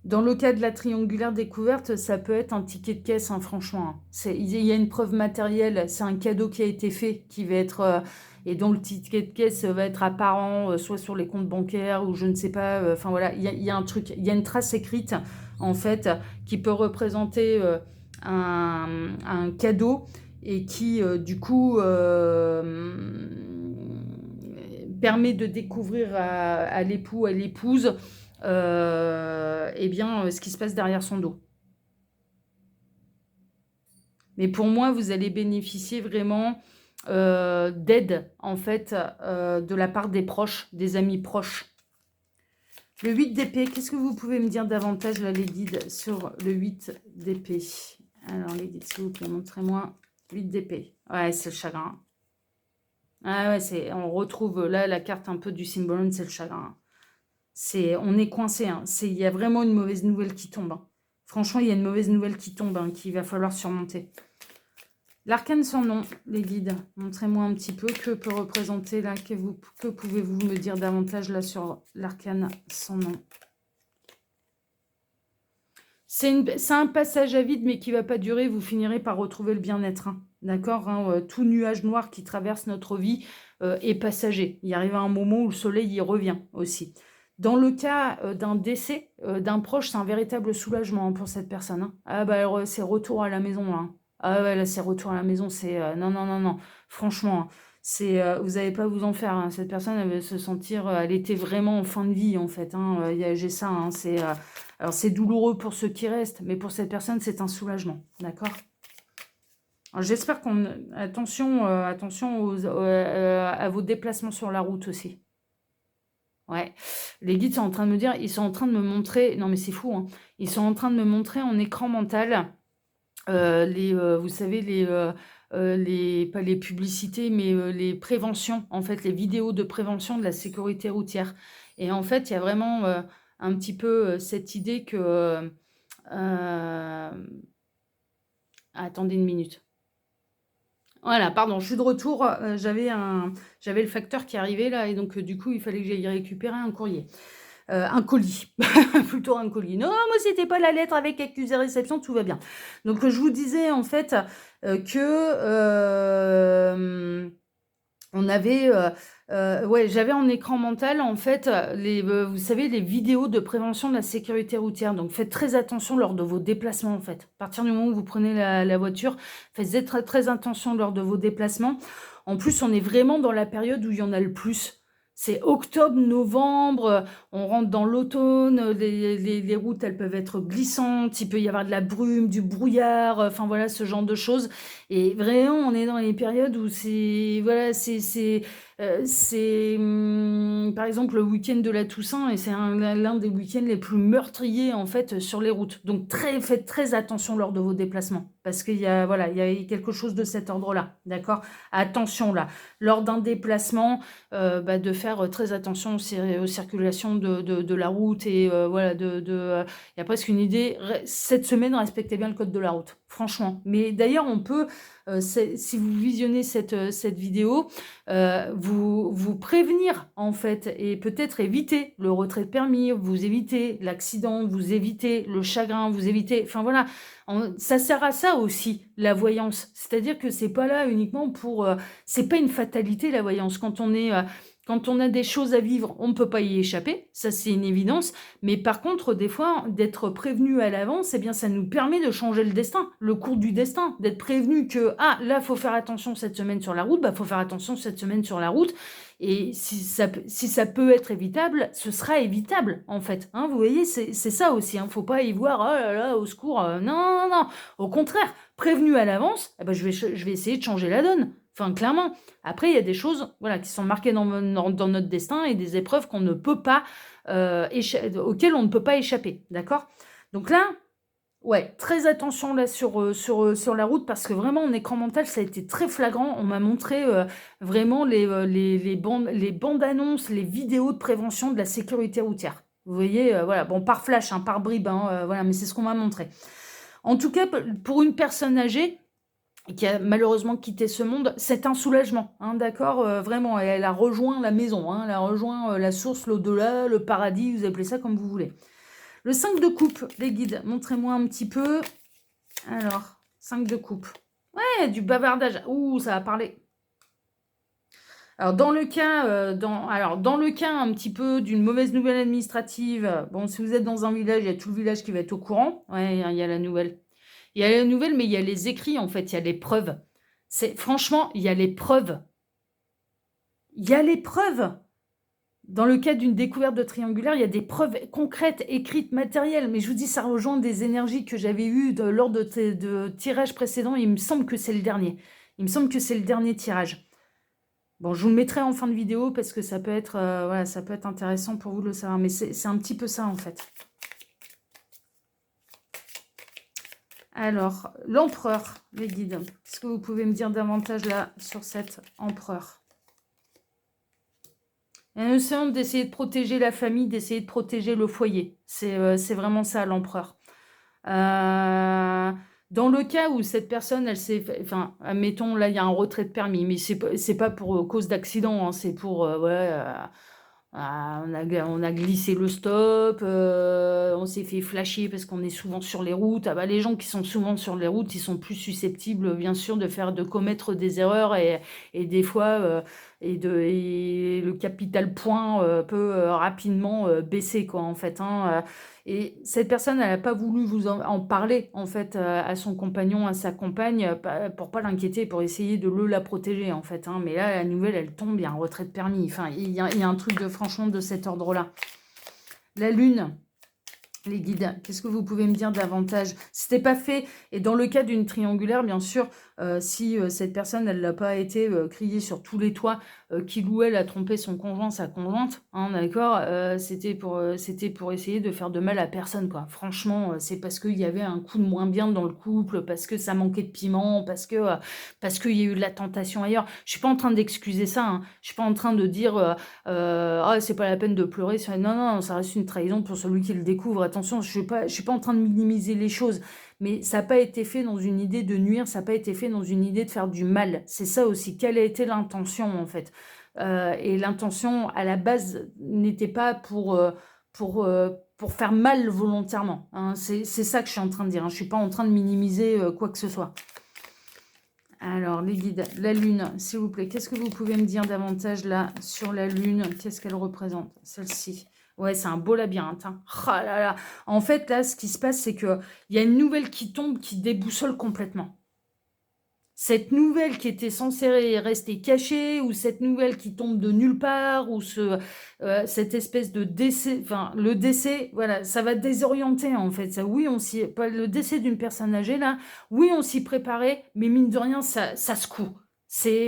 Speaker 1: Dans le cas de la triangulaire découverte, ça peut être un ticket de caisse, hein, franchement. Il y a une preuve matérielle, c'est un cadeau qui a été fait, qui va être... et dont le ticket de caisse va être apparent, soit sur les comptes bancaires, ou je ne sais pas... Enfin voilà, il y a un truc, il y a une trace écrite, en fait, qui peut représenter un cadeau, et qui, du coup... permet de découvrir à l'époux, à l'épouse, eh bien, ce qui se passe derrière son dos. Mais pour moi, vous allez bénéficier vraiment d'aide, en fait, de la part des proches, des amis proches. Le 8 d'épée, qu'est-ce que vous pouvez me dire davantage, là, les guides, sur le 8 d'épée? Alors, les guides, s'il vous plaît, montrez-moi. 8 d'épée. Ouais, c'est le chagrin. Ah ouais, on retrouve là la carte un peu du symbole, c'est le chagrin. On est coincé. Hein. Il y a vraiment une mauvaise nouvelle qui tombe. Hein. Franchement, il y a une mauvaise nouvelle qui tombe, hein, qu'il va falloir surmonter. L'arcane sans nom, les guides. Montrez-moi un petit peu que peut représenter là. Que pouvez-vous me dire davantage là sur l'arcane sans nom? C'est un passage à vide, mais qui ne va pas durer. Vous finirez par retrouver le bien-être. Hein. D'accord, hein, tout nuage noir qui traverse notre vie est passager. Il arrive un moment où le soleil y revient aussi. Dans le cas d'un décès d'un proche, c'est un véritable soulagement hein, pour cette personne. Hein. Ah bah c'est retour à la maison là. Hein. Ah ouais, là c'est retour à la maison. C'est non, non, non, non. Franchement, vous n'allez pas vous en faire. Hein. Cette personne, elle va se sentir... elle était vraiment en fin de vie en fait. Hein. J'ai ça. Hein. Alors c'est douloureux pour ceux qui restent, mais pour cette personne, c'est un soulagement. D'accord ? Alors, j'espère qu'on... Attention, attention à vos déplacements sur la route aussi. Ouais, les guides sont en train de me dire, ils sont en train de me montrer, non mais c'est fou, hein. Ils sont en train de me montrer en écran mental vous savez, pas les publicités, mais les préventions, en fait, les vidéos de prévention de la sécurité routière. Et en fait, il y a vraiment un petit peu cette idée que... attendez une minute. Voilà, pardon, je suis de retour. J'avais le facteur qui arrivait là, et donc du coup, il fallait que j'aille récupérer un courrier. Un colis, plutôt un colis. Non, moi, c'était pas la lettre avec accusé réception, tout va bien. Donc, je vous disais en fait que on avait, ouais, j'avais en écran mental en fait vous savez, les vidéos de prévention de la sécurité routière. Donc, faites très attention lors de vos déplacements en fait. À partir du moment où vous prenez la voiture, faites très, très attention lors de vos déplacements. En plus, on est vraiment dans la période où il y en a le plus. C'est octobre, novembre, on rentre dans l'automne, les routes, elles peuvent être glissantes, il peut y avoir de la brume, du brouillard, enfin voilà, ce genre de choses. Et vraiment, on est dans les périodes où voilà, par exemple, le week-end de la Toussaint, et c'est l'un des week-ends les plus meurtriers, en fait, sur les routes. Donc, faites très attention lors de vos déplacements, parce qu'il y a, voilà, il y a quelque chose de cet ordre-là, d'accord? Attention, là, lors d'un déplacement, de faire très attention aux circulations de la route, et voilà, il y a presque une idée, cette semaine, respectez bien le code de la route, franchement. Mais d'ailleurs, on peut, si vous visionnez cette vidéo, vous prévenir en fait, et peut-être éviter le retrait de permis, vous évitez l'accident, vous évitez le chagrin, vous évitez, enfin voilà, ça sert à ça aussi, la voyance. C'est-à-dire que c'est pas là uniquement pour, c'est pas une fatalité la voyance. Quand on a des choses à vivre, on ne peut pas y échapper, ça c'est une évidence. Mais par contre, des fois, d'être prévenu à l'avance, eh bien, ça nous permet de changer le destin, le cours du destin, d'être prévenu que là, il faut faire attention cette semaine sur la route, il faut faire attention cette semaine sur la route. Et si ça peut être évitable, ce sera évitable, en fait. Hein, vous voyez, c'est ça aussi. Il ne faut pas y voir, oh là là, au secours. Non, non, non. Au contraire, prévenu à l'avance, je vais essayer de changer la donne. Enfin, clairement. Après, il y a des choses, voilà, qui sont marquées dans notre destin, et des épreuves qu'on ne peut pas, auxquelles on ne peut pas échapper. D'accord? Donc là, ouais, très attention là sur la route, parce que vraiment en écran mental, ça a été très flagrant. On m'a montré vraiment les bandes annonces, les vidéos de prévention de la sécurité routière. Vous voyez, voilà, bon, par flash, hein, par bribes, hein, voilà, mais c'est ce qu'on m'a montré. En tout cas, pour une personne âgée qui a malheureusement quitté ce monde, c'est un soulagement, hein, d'accord, vraiment. Et elle a rejoint la maison, hein, elle a rejoint la source, l'au-delà, le paradis, vous appelez ça comme vous voulez. Le 5 de coupe, les guides, montrez-moi un petit peu. Alors, 5 de coupe. Ouais, du bavardage. Ouh, ça va parler. Alors, dans le cas un petit peu d'une mauvaise nouvelle administrative, bon, si vous êtes dans un village, il y a tout le village qui va être au courant. Ouais, il y a la nouvelle. Il y a la nouvelle, mais il y a les écrits, en fait, il y a les preuves. Franchement, il y a les preuves. Il y a les preuves. Dans le cas d'une découverte de triangulaire, il y a des preuves concrètes, écrites, matérielles. Mais je vous dis, ça rejoint des énergies que j'avais eues lors de tirages précédents. Il me semble que c'est le dernier. Il me semble que c'est le dernier tirage. Bon, je vous le mettrai en fin de vidéo parce que ça peut être, voilà, ça peut être intéressant pour vous de le savoir. Mais c'est un petit peu ça, en fait. Alors, l'empereur, les guides. Est-ce que vous pouvez me dire davantage là sur cet empereur? Il y a une notion d'essayer de protéger la famille, d'essayer de protéger le foyer. C'est vraiment ça, l'empereur. Dans le cas où cette personne, elle s'est... Enfin, admettons, là, il y a un retrait de permis, mais c'est pas pour cause d'accident, hein, c'est pour... on a glissé le stop, on s'est fait flasher parce qu'on est souvent sur les routes. Ah bah, les gens qui sont souvent sur les routes, ils sont plus susceptibles, bien sûr, de commettre des erreurs, et des fois, et le capital point peut rapidement baisser, quoi, en fait. Hein. Et cette personne, elle n'a pas voulu vous en parler, en fait, à son compagnon, à sa compagne, pour pas l'inquiéter, pour essayer de la protéger, en fait. Hein. Mais là, la nouvelle, elle tombe, il y a un retrait de permis. Enfin, il y a un truc franchement de cet ordre-là. La lune, les guides, qu'est-ce que vous pouvez me dire davantage? C'était pas fait, et dans le cas d'une triangulaire, bien sûr, si cette personne, elle n'a pas été criée sur tous les toits qu'il ou elle a trompé son conjoint, sa conjointe, hein, d'accord, c'était pour essayer de faire de mal à personne, quoi. Franchement, c'est parce qu'il y avait un coup de moins bien dans le couple, parce que ça manquait de piment, parce qu'il y a eu de la tentation ailleurs. Je suis pas en train d'excuser ça, hein. Je suis pas en train de dire ah, c'est pas la peine de pleurer. Non, non, ça reste une trahison pour celui qui le découvre. Attention, je suis pas en train de minimiser les choses. Mais ça n'a pas été fait dans une idée de nuire, ça n'a pas été fait dans une idée de faire du mal. C'est ça aussi. Quelle a été l'intention, en fait? Et l'intention, à la base, n'était pas pour faire mal volontairement, hein. C'est ça que je suis en train de dire, hein. Je ne suis pas en train de minimiser quoi que ce soit. Alors, les guides, la lune, s'il vous plaît, qu'est-ce que vous pouvez me dire davantage là sur la lune? Qu'est-ce qu'elle représente, celle-ci? Ouais, c'est un beau labyrinthe, hein. Oh là là. En fait, là, ce qui se passe, c'est qu'il y a une nouvelle qui tombe, qui déboussole complètement. Cette nouvelle qui était censée rester cachée, ou cette nouvelle qui tombe de nulle part, ou cette espèce de décès, enfin, le décès, voilà, ça va désorienter en fait. Ça, oui, pas le décès d'une personne âgée là, oui, on s'y préparait, mais mine de rien, ça secoue.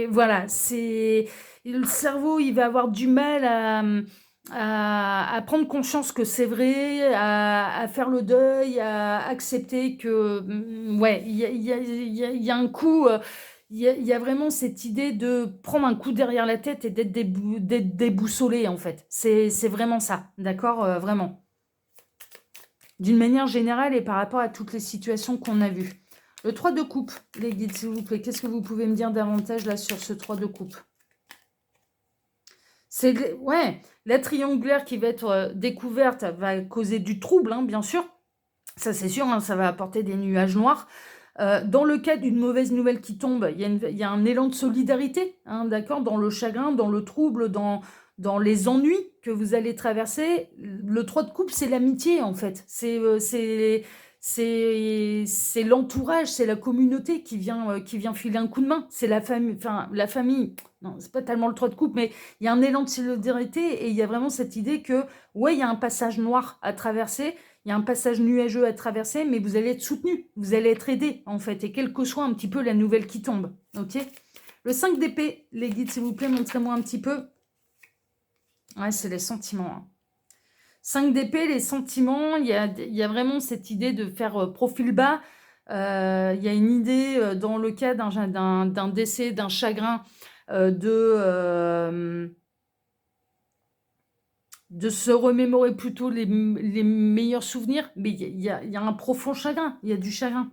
Speaker 1: Voilà, le cerveau, il va avoir du mal à prendre conscience que c'est vrai, à faire le deuil, à accepter que, ouais, il y a un coup, il y a vraiment cette idée de prendre un coup derrière la tête et d'être déboussolé, en fait. C'est vraiment ça, d'accord, vraiment. D'une manière générale et par rapport à toutes les situations qu'on a vues. Le 3 de coupe, les guides, s'il vous plaît. Qu'est-ce que vous pouvez me dire davantage là sur ce 3 de coupe? Ouais, la triangulaire qui va être découverte va causer du trouble, hein, bien sûr. Ça, c'est sûr, hein, ça va apporter des nuages noirs. Dans le cas d'une mauvaise nouvelle qui tombe, il y a un élan de solidarité, hein, d'accord, dans le chagrin, dans le trouble, dans les ennuis que vous allez traverser. Le 3 de coupe, c'est l'amitié, en fait. C'est l'entourage, c'est la communauté qui vient filer un coup de main. C'est la famille, enfin, la famille. Non, c'est pas tellement le 3 de coupe, mais il y a un élan de solidarité et il y a vraiment cette idée que, ouais, il y a un passage noir à traverser. Il y a un passage nuageux à traverser, mais vous allez être soutenu, vous allez être aidé, en fait, et quelle que soit un petit peu la nouvelle qui tombe, ok? Le 5 d'épée, les guides, s'il vous plaît, montrez-moi un petit peu. Ouais, c'est les sentiments, hein. 5 d'épée, les sentiments, il y a vraiment cette idée de faire profil bas. Il y a une idée, dans le cas d'un décès, d'un chagrin, de se remémorer plutôt les meilleurs souvenirs, mais il y a un profond chagrin, il y a du chagrin.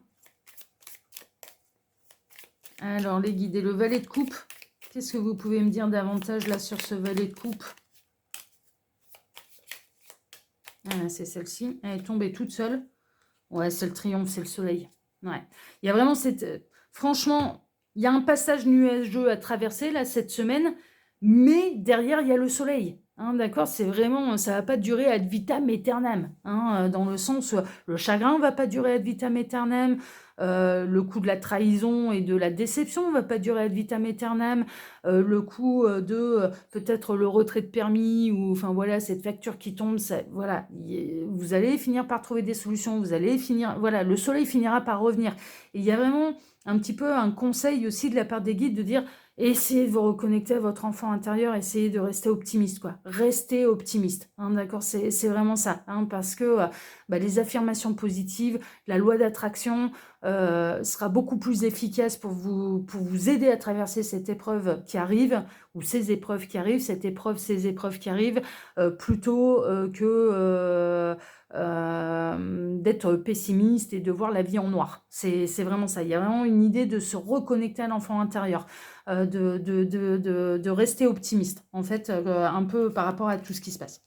Speaker 1: Alors, les guides et le valet de coupe, qu'est-ce que vous pouvez me dire davantage là sur ce valet de coupe? Ah, c'est celle-ci, elle est tombée toute seule. Ouais, c'est le triomphe, c'est le soleil. Ouais. Il y a vraiment franchement, il y a un passage nuageux à traverser là cette semaine, mais derrière, il y a le soleil. Hein, d'accord, c'est vraiment, ça va pas durer ad vitam aeternam, hein, dans le sens, le chagrin va pas durer ad vitam aeternam, le coup de la trahison et de la déception va pas durer ad vitam aeternam, le coup de peut-être le retrait de permis ou enfin voilà cette facture qui tombe, voilà, vous allez finir par trouver des solutions, vous allez finir, voilà, le soleil finira par revenir. Et il y a vraiment un petit peu un conseil aussi de la part des guides de dire essayez de vous reconnecter à votre enfant intérieur, essayez de rester optimiste, quoi. Restez optimiste, hein, d'accord, c'est vraiment ça, hein, parce que les affirmations positives, la loi d'attraction sera beaucoup plus efficace pour vous aider à traverser cette épreuve qui arrive, ou ces épreuves qui arrivent, cette épreuve, ces épreuves qui arrivent, plutôt que d'être pessimiste et de voir la vie en noir. C'est vraiment ça. Il y a vraiment une idée de se reconnecter à l'enfant intérieur. De rester optimiste, en fait, un peu par rapport à tout ce qui se passe.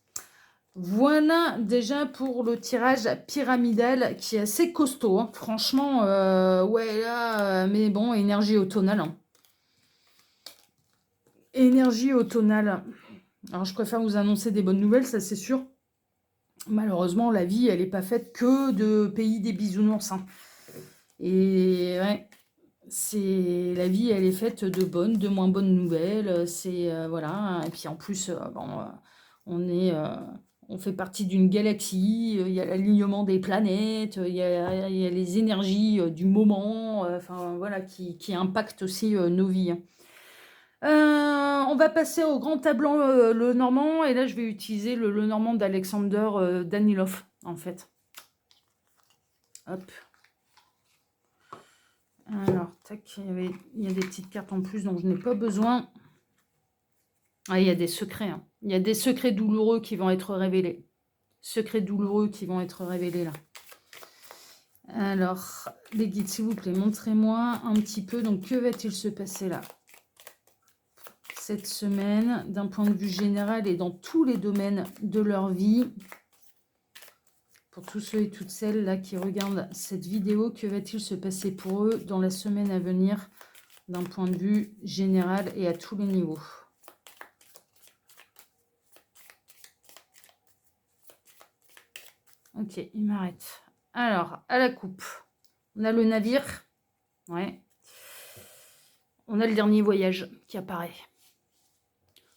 Speaker 1: Voilà déjà pour le tirage pyramidal qui est assez costaud, hein. Franchement, ouais, là, mais bon, énergie automnale, hein. Énergie automnale. Alors, je préfère vous annoncer des bonnes nouvelles, ça c'est sûr. Malheureusement, la vie, elle n'est pas faite que de pays des bisounours, hein. Et ouais, la vie, elle est faite de bonnes, de moins bonnes nouvelles. Voilà. Et puis en plus, bon, on est On fait partie d'une galaxie, il y a l'alignement des planètes, il y a les énergies du moment, enfin voilà, qui impactent aussi nos vies, hein. On va passer au grand tableau le normand, et là je vais utiliser le normand d'Alexander Danilov, en fait. Hop. Alors, tac, il y a des petites cartes en plus dont je n'ai pas besoin. Ah, il y a des secrets, hein. Il y a des secrets douloureux qui vont être révélés. Secrets douloureux qui vont être révélés là. Alors, les guides, s'il vous plaît, montrez-moi un petit peu. Donc, que va-t-il se passer là cette semaine, d'un point de vue général et dans tous les domaines de leur vie? Pour tous ceux et toutes celles là qui regardent cette vidéo, que va-t-il se passer pour eux dans la semaine à venir, d'un point de vue général et à tous les niveaux? Ok, il m'arrête. Alors, à la coupe, on a le navire. Ouais. On a le dernier voyage qui apparaît.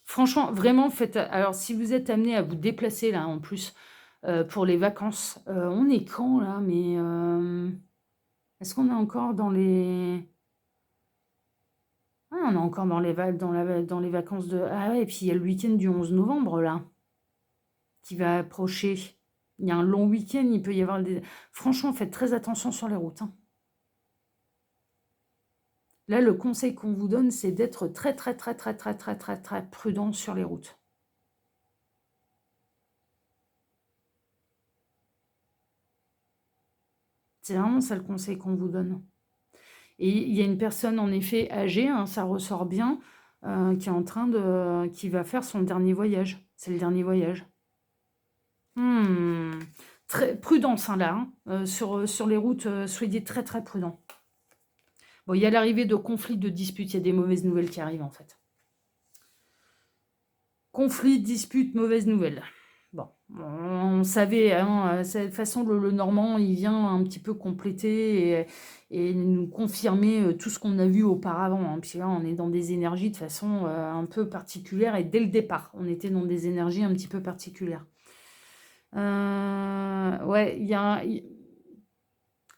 Speaker 1: Franchement, vraiment, faites... Alors, si vous êtes amené à vous déplacer, là, en plus, pour les vacances, on est quand, là? Mais est-ce qu'on est encore dans les... Ah, on est encore dans les, dans les vacances de... Ah ouais, et puis il y a le week-end du 11 novembre, là, qui va approcher. Il y a un long week-end, il peut y avoir des... Franchement, faites très attention sur les routes, hein. Là, le conseil qu'on vous donne, c'est d'être très, très, très, très, très, très, très, très prudent sur les routes. C'est vraiment ça le conseil qu'on vous donne. Et il y a une personne, en effet, âgée, hein, ça ressort bien, qui est en train de... qui va faire son dernier voyage. C'est le dernier voyage. Très prudence, hein, là. Hein. Sur les routes, soyez très, très prudents. Bon, il y a l'arrivée de conflits, de disputes. Il y a des mauvaises nouvelles qui arrivent, en fait. Conflits, disputes, mauvaises nouvelles. Bon, on savait, hein, de toute façon, le normand, il vient un petit peu compléter et nous confirmer tout ce qu'on a vu auparavant, hein. Puis là, on est dans des énergies de façon un peu particulière, et dès le départ, on était dans des énergies un petit peu particulières. Ouais,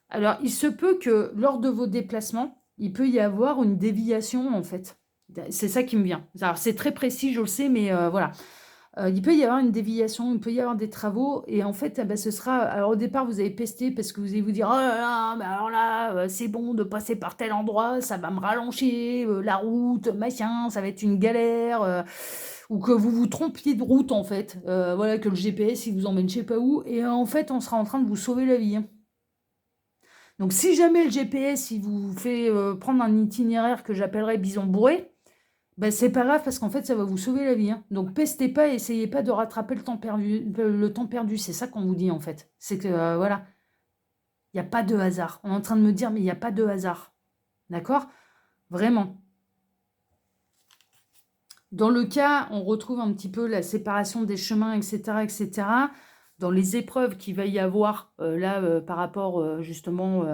Speaker 1: alors, il se peut que lors de vos déplacements, il peut y avoir une déviation, en fait. C'est ça qui me vient. Alors, c'est très précis, je le sais, mais voilà. Il peut y avoir une déviation, il peut y avoir des travaux, et en fait, ce sera... Alors, au départ, vous avez pesté parce que vous allez vous dire « Oh là là, mais alors là, c'est bon de passer par tel endroit, ça va me rallonger la route, machin, ça va être une galère. Ou que vous vous trompiez de route, en fait. Voilà, que le GPS, il vous emmène je sais pas où, et en fait, on sera en train de vous sauver la vie, hein. Donc, si jamais le GPS, il vous fait prendre un itinéraire que j'appellerais bison bourré, ben, c'est pas grave, parce qu'en fait, ça va vous sauver la vie, hein. Donc, pestez pas, essayez pas de rattraper le temps perdu. Le temps perdu, c'est ça qu'on vous dit, en fait. C'est que, voilà, il n'y a pas de hasard. On est en train de me dire, mais il n'y a pas de hasard. D'accord? Vraiment. Dans le cas, on retrouve un petit peu la séparation des chemins, etc., etc. Dans les épreuves qu'il va y avoir, là, par rapport, justement,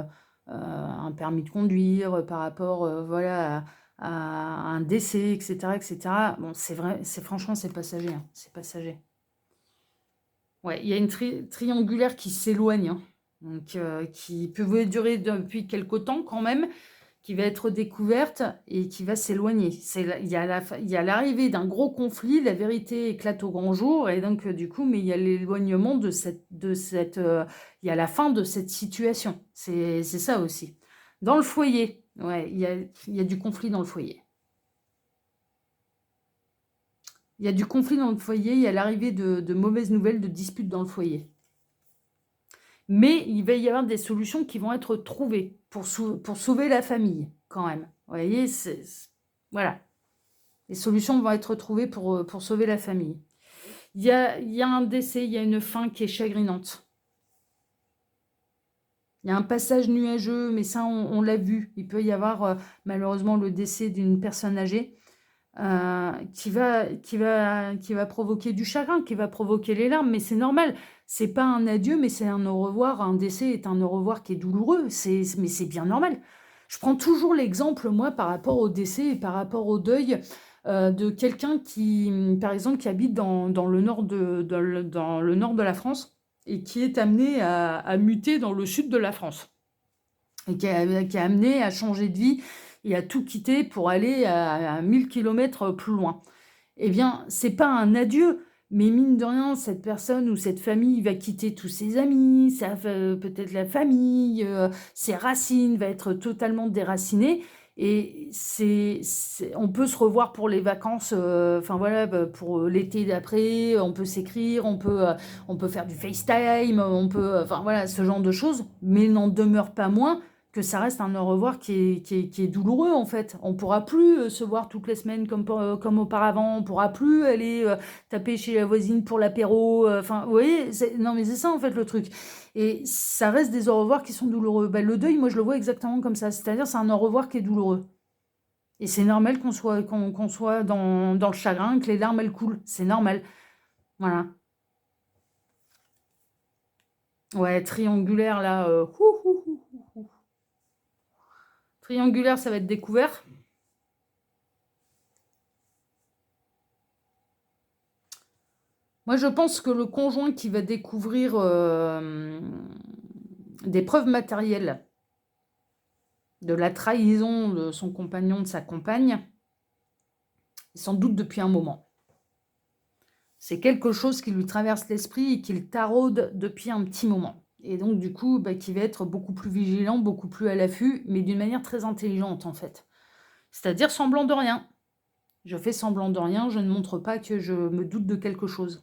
Speaker 1: à un permis de conduire, par rapport, voilà, à un décès, etc., etc. Bon, c'est vrai, franchement, c'est passager, hein, c'est passager. Ouais, il y a une triangulaire qui s'éloigne, hein, donc qui peut durer depuis quelque temps quand même, qui va être découverte et qui va s'éloigner. Il y a l'arrivée d'un gros conflit, la vérité éclate au grand jour, et donc du coup, mais il y a l'éloignement il y a la fin de cette situation. C'est ça aussi. Dans le foyer, ouais, il y a du conflit dans le foyer. Il y a du conflit dans le foyer, il y a l'arrivée de mauvaises nouvelles, de disputes dans le foyer. Mais il va y avoir des solutions qui vont être trouvées pour sauver la famille, quand même. Vous voyez, voilà. Les solutions vont être trouvées pour sauver la famille. Il y a un décès, il y a une fin qui est chagrinante. Il y a un passage nuageux, mais ça, on l'a vu. Il peut y avoir, malheureusement, le décès d'une personne âgée qui va provoquer du chagrin, qui va provoquer les larmes, mais c'est normal. C'est pas un adieu, mais c'est un au revoir. Un décès est un au revoir qui est douloureux, mais c'est bien normal. Je prends toujours l'exemple, moi, par rapport au décès et par rapport au deuil. de quelqu'un qui, par exemple, qui habite dans le nord dans le nord de la France et qui est amené à muter dans le sud de la France et qui est amené à changer de vie et à tout quitter pour aller à 1000 kilomètres plus loin. Eh bien, c'est pas un adieu, mais mine de rien, cette personne ou cette famille va quitter tous ses amis, peut-être la famille, ses racines, va être totalement déracinée. Et on peut se revoir pour les vacances, enfin voilà, pour l'été d'après, on peut s'écrire, on peut faire du FaceTime, enfin voilà, ce genre de choses, mais il n'en demeure pas moins que ça reste un au revoir qui est douloureux en fait. On pourra plus se voir toutes les semaines comme auparavant, on pourra plus aller taper chez la voisine pour l'apéro, enfin vous voyez, non mais c'est ça en fait le truc. Et ça reste des au revoir qui sont douloureux. Ben, le deuil, moi je le vois exactement comme ça, c'est-à-dire c'est un au revoir qui est douloureux. Et c'est normal qu'on soit dans le chagrin, que les larmes elles coulent, c'est normal. Voilà. Ouais, triangulaire là, triangulaire ça va être découvert. Moi, je pense que le conjoint qui va découvrir des preuves matérielles de la trahison de son compagnon, de sa compagne, il s'en doute depuis un moment. C'est quelque chose qui lui traverse l'esprit et qu'il taraude depuis un petit moment. Et donc, du coup, qui va être beaucoup plus vigilant, beaucoup plus à l'affût, mais d'une manière très intelligente, en fait. C'est-à-dire semblant de rien. Je fais semblant de rien, je ne montre pas que je me doute de quelque chose.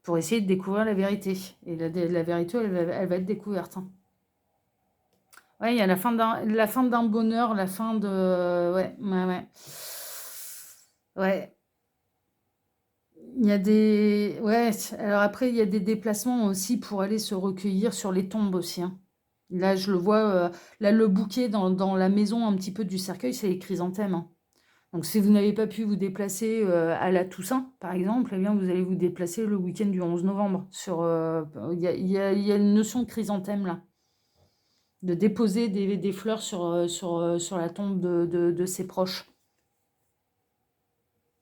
Speaker 1: Pour essayer de découvrir la vérité. Et la vérité, elle va être découverte. Hein. Ouais, il y a la fin d'un bonheur, la fin de... Ouais, ouais, ouais. Ouais. Il y a des... Ouais, alors après, il y a des déplacements aussi pour aller se recueillir sur les tombes aussi. Hein. Là, je le vois, là, le bouquet dans la maison un petit peu du cercueil, c'est les chrysanthèmes. Hein. Donc, si vous n'avez pas pu vous déplacer à la Toussaint, par exemple, eh bien, vous allez vous déplacer le week-end du 11 novembre. Il y a une notion de chrysanthème, là. De déposer des fleurs sur la tombe de ses proches.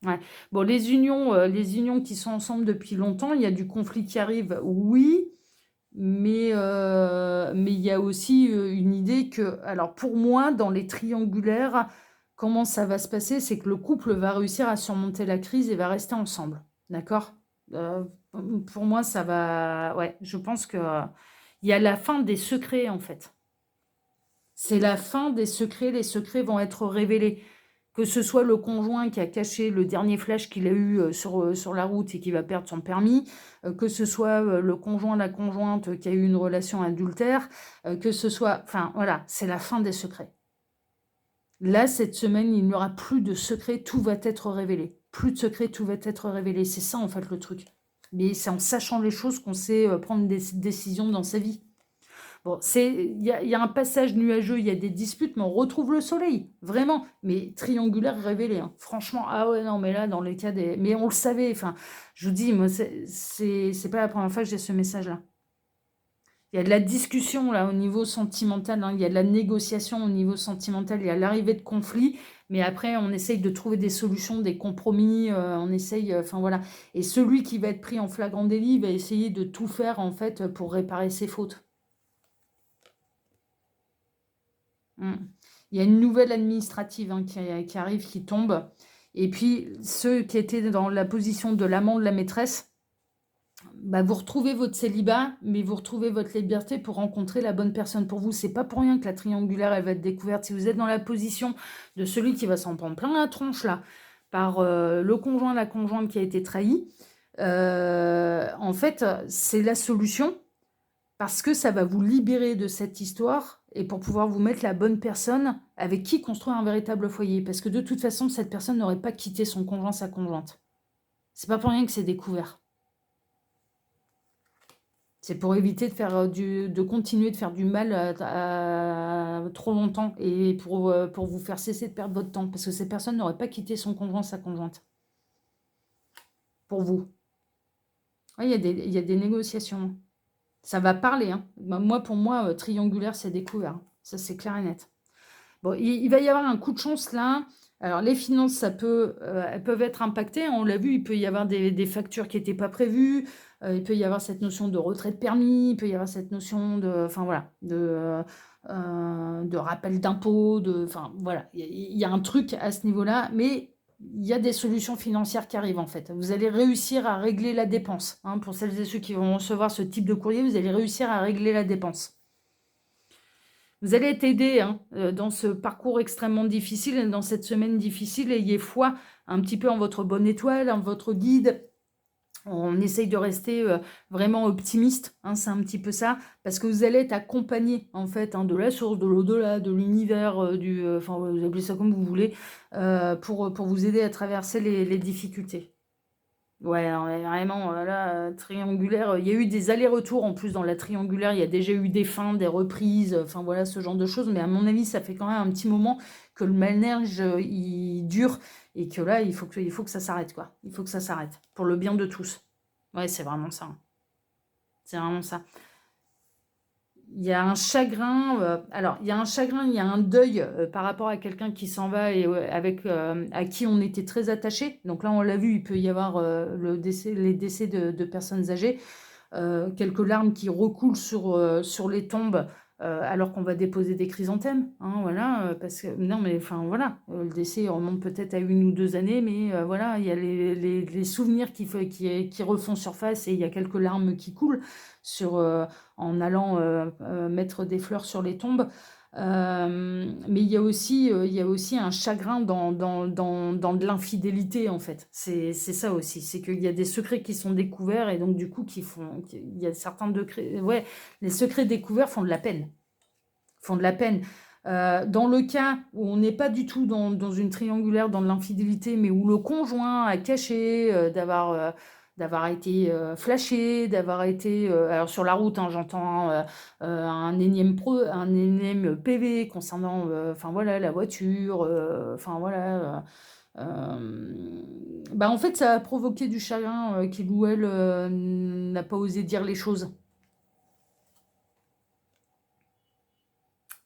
Speaker 1: Ouais. Bon, les unions qui sont ensemble depuis longtemps, il y a du conflit qui arrive, oui, mais il y a aussi une idée que, alors pour moi, dans les triangulaires, comment ça va se passer, c'est que le couple va réussir à surmonter la crise et va rester ensemble. D'accord? Euh, pour moi, ça va. Ouais, je pense que il y a la fin des secrets, en fait. C'est la fin des secrets, les secrets vont être révélés. Que ce soit le conjoint qui a caché le dernier flash qu'il a eu sur la route et qui va perdre son permis, que ce soit le conjoint, la conjointe qui a eu une relation adultère, que ce soit... Enfin, voilà, c'est la fin des secrets. Là, cette semaine, il n'y aura plus de secrets, tout va être révélé. Plus de secrets, tout va être révélé. C'est ça, en fait, le truc. Mais c'est en sachant les choses qu'on sait prendre des décisions dans sa vie. Bon, il y a un passage nuageux, il y a des disputes, mais on retrouve le soleil, vraiment. Mais triangulaire révélé, hein. Franchement, ah ouais, non, mais là, dans les cas des... Mais on le savait, enfin, je vous dis, moi, c'est pas la première fois que j'ai ce message-là. Il y a de la discussion, là, au niveau sentimental, hein. Il y a de la négociation au niveau sentimental, il y a l'arrivée de conflits, mais après, on essaye de trouver des solutions, des compromis, on essaye, enfin voilà. Et celui qui va être pris en flagrant délit va essayer de tout faire, en fait, pour réparer ses fautes. Mm. Il y a une nouvelle administrative hein, qui arrive, qui tombe. Et puis, ceux qui étaient dans la position de l'amant, de la maîtresse, bah, vous retrouvez votre célibat, mais vous retrouvez votre liberté pour rencontrer la bonne personne pour vous. C'est pas pour rien que la triangulaire, elle va être découverte. Si vous êtes dans la position de celui qui va s'en prendre plein la tronche, là, par le conjoint, la conjointe qui a été trahi, en fait, c'est la solution parce que ça va vous libérer de cette histoire et pour pouvoir vous mettre la bonne personne avec qui construire un véritable foyer. Parce que de toute façon, cette personne n'aurait pas quitté son conjoint, sa conjointe. C'est pas pour rien que c'est découvert. C'est pour éviter de continuer de faire du mal trop longtemps et pour vous faire cesser de perdre votre temps. Parce que cette personne n'aurait pas quitté son conjoint, sa conjointe. Pour vous. Ouais, il y a des négociations. Ça va parler. Hein. Moi, pour moi, triangulaire, c'est découvert. Ça, c'est clair et net. Bon, il va y avoir un coup de chance là. Alors les finances, elles peuvent être impactées, hein, on l'a vu, il peut y avoir des factures qui n'étaient pas prévues, il peut y avoir cette notion de retrait de permis, il peut y avoir cette notion enfin voilà, de rappel d'impôt, enfin voilà, il y a un truc à ce niveau-là, mais il y a des solutions financières qui arrivent en fait. Vous allez réussir à régler la dépense, hein, pour celles et ceux qui vont recevoir ce type de courrier, vous allez réussir à régler la dépense. Vous allez être aidé, hein, dans ce parcours extrêmement difficile et dans cette semaine difficile. Ayez foi un petit peu en votre bonne étoile, en votre guide. On essaye de rester vraiment optimiste, hein, c'est un petit peu ça, parce que vous allez être accompagné en fait, hein, de la source, de l'au-delà, de l'univers, enfin vous appelez ça comme vous voulez, pour vous aider à traverser les difficultés. Ouais, non, mais vraiment, là, triangulaire, il y a eu des allers-retours en plus dans la triangulaire, il y a déjà eu des fins, des reprises, enfin voilà, ce genre de choses. Mais à mon avis, ça fait quand même un petit moment que le manège, il dure et que là, il faut que ça s'arrête, quoi. Il faut que ça s'arrête pour le bien de tous. Ouais, c'est vraiment ça, hein. C'est vraiment ça. Il y a un chagrin, alors il y a un chagrin, il y a un deuil par rapport à quelqu'un qui s'en va et à qui on était très attaché. Donc là, on l'a vu, il peut y avoir les décès de personnes âgées, quelques larmes qui recoulent sur les tombes alors qu'on va déposer des chrysanthèmes, hein, voilà, parce que non mais enfin voilà, le décès remonte peut-être à 1 ou 2 années, mais voilà, il y a les souvenirs qui refont surface et il y a quelques larmes qui coulent sur, en allant mettre des fleurs sur les tombes. Mais il y a aussi un chagrin dans de l'infidélité, en fait. C'est ça aussi. C'est qu'il y a des secrets qui sont découverts et donc, du coup, il y a certains degrés. Ouais, les secrets découverts font de la peine. Font de la peine. Dans le cas où on n'est pas du tout dans une triangulaire, dans de l'infidélité, mais où le conjoint a caché d'avoir été flashé, d'avoir été... alors sur la route, hein, j'entends un énième PV concernant enfin voilà, la voiture, enfin voilà... bah en fait, ça a provoqué du chagrin qu'il ou elle n'a pas osé dire les choses.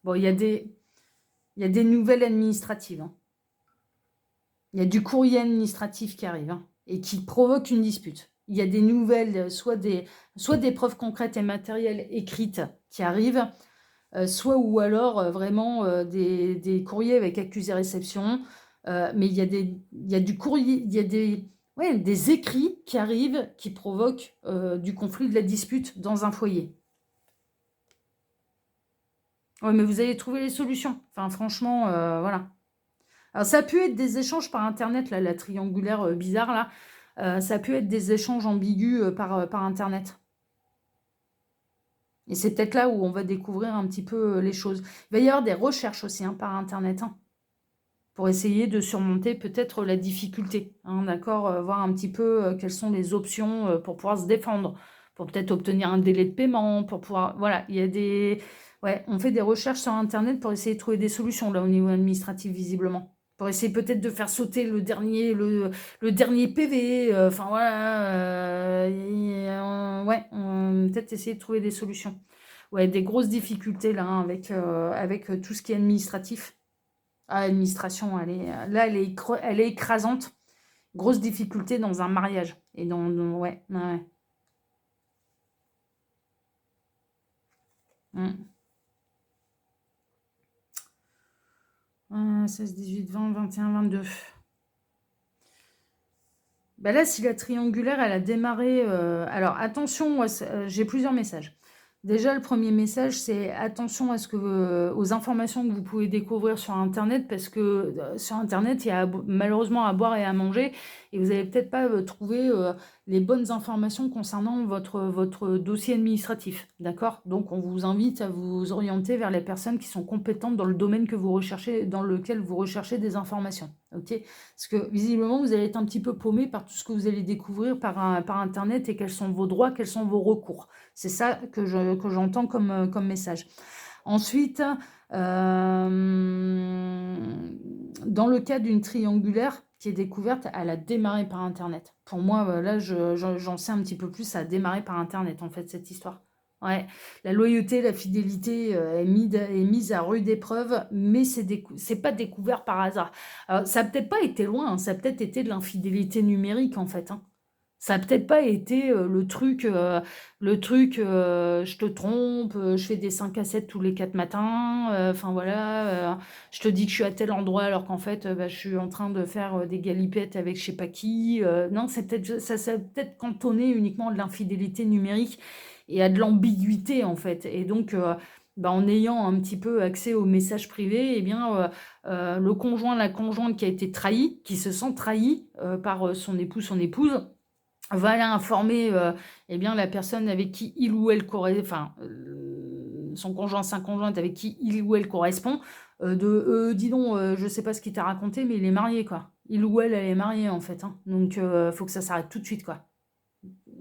Speaker 1: Bon, il y a des nouvelles administratives, hein. Il y a du courrier administratif qui arrive, hein, et qui provoque une dispute. Il y a des nouvelles, soit des preuves concrètes et matérielles écrites qui arrivent, soit ou alors vraiment des courriers avec accusé-réception. Mais il y a du courrier, il y a des écrits qui arrivent qui provoquent du conflit, de la dispute dans un foyer. Ouais, mais vous allez trouver les solutions. Enfin, franchement, voilà. Alors, ça a pu être des échanges par Internet, là, la triangulaire bizarre, là. Ça a pu être des échanges ambigus par Internet. Et c'est peut-être là où on va découvrir un petit peu les choses. Il va y avoir des recherches aussi, hein, par Internet, hein, pour essayer de surmonter peut-être la difficulté, hein, d'accord, voir un petit peu quelles sont les options pour pouvoir se défendre, pour peut-être obtenir un délai de paiement, pour pouvoir... Voilà, il y a des... Ouais, on fait des recherches sur Internet pour essayer de trouver des solutions, là, au niveau administratif, visiblement. Pour essayer peut-être de faire sauter le dernier PV, enfin voilà, ouais, peut-être essayer de trouver des solutions. Ouais, des grosses difficultés là, hein, avec tout ce qui est administratif. Ah, l'administration, là, elle est écrasante. Grosse difficulté dans un mariage. Et ouais, ouais. Mm. 16, 18, 20, 21, 22. Bah là, si la triangulaire, elle a démarré... alors, attention, j'ai plusieurs messages. Déjà, le premier message, c'est attention aux informations que vous pouvez découvrir sur Internet, parce que sur Internet, il y a malheureusement à boire et à manger, et vous n'allez peut-être pas trouver les bonnes informations concernant votre dossier administratif, d'accord? Donc, on vous invite à vous orienter vers les personnes qui sont compétentes dans le domaine que vous recherchez, dans lequel vous recherchez des informations, ok? Parce que visiblement, vous allez être un petit peu paumé par tout ce que vous allez découvrir par Internet et quels sont vos droits, quels sont vos recours. C'est ça que j'entends comme message. Ensuite, dans le cas d'une triangulaire qui est découverte, elle a démarré par Internet. Pour moi, là, j'en sais un petit peu plus, ça a démarré par Internet, en fait, cette histoire. Ouais, la loyauté, la fidélité est mise à rude épreuve, mais c'est pas découvert par hasard. Alors, ça a peut-être pas été loin, hein, ça a peut-être été de l'infidélité numérique en fait, hein. Ça a peut-être pas été je te trompe, je fais des 5 à 7 tous les 4 matins, enfin voilà, je te dis que je suis à tel endroit alors qu'en fait, bah, je suis en train de faire des galipettes avec je sais pas qui. Non, ça s'est peut-être cantonné uniquement à de l'infidélité numérique et à de l'ambiguïté en fait. Et donc, bah, en ayant un petit peu accès aux messages privés, eh bien, le conjoint, la conjointe qui a été trahi, qui se sent trahi par son époux, son épouse, va aller informer eh bien, la personne avec qui il ou elle correspond, enfin, son conjoint, sa conjointe avec qui il ou elle correspond, dis donc, je sais pas ce qu'il t'a raconté, mais il est marié, quoi. Il ou elle est mariée, en fait, hein. Donc, faut que ça s'arrête tout de suite, quoi.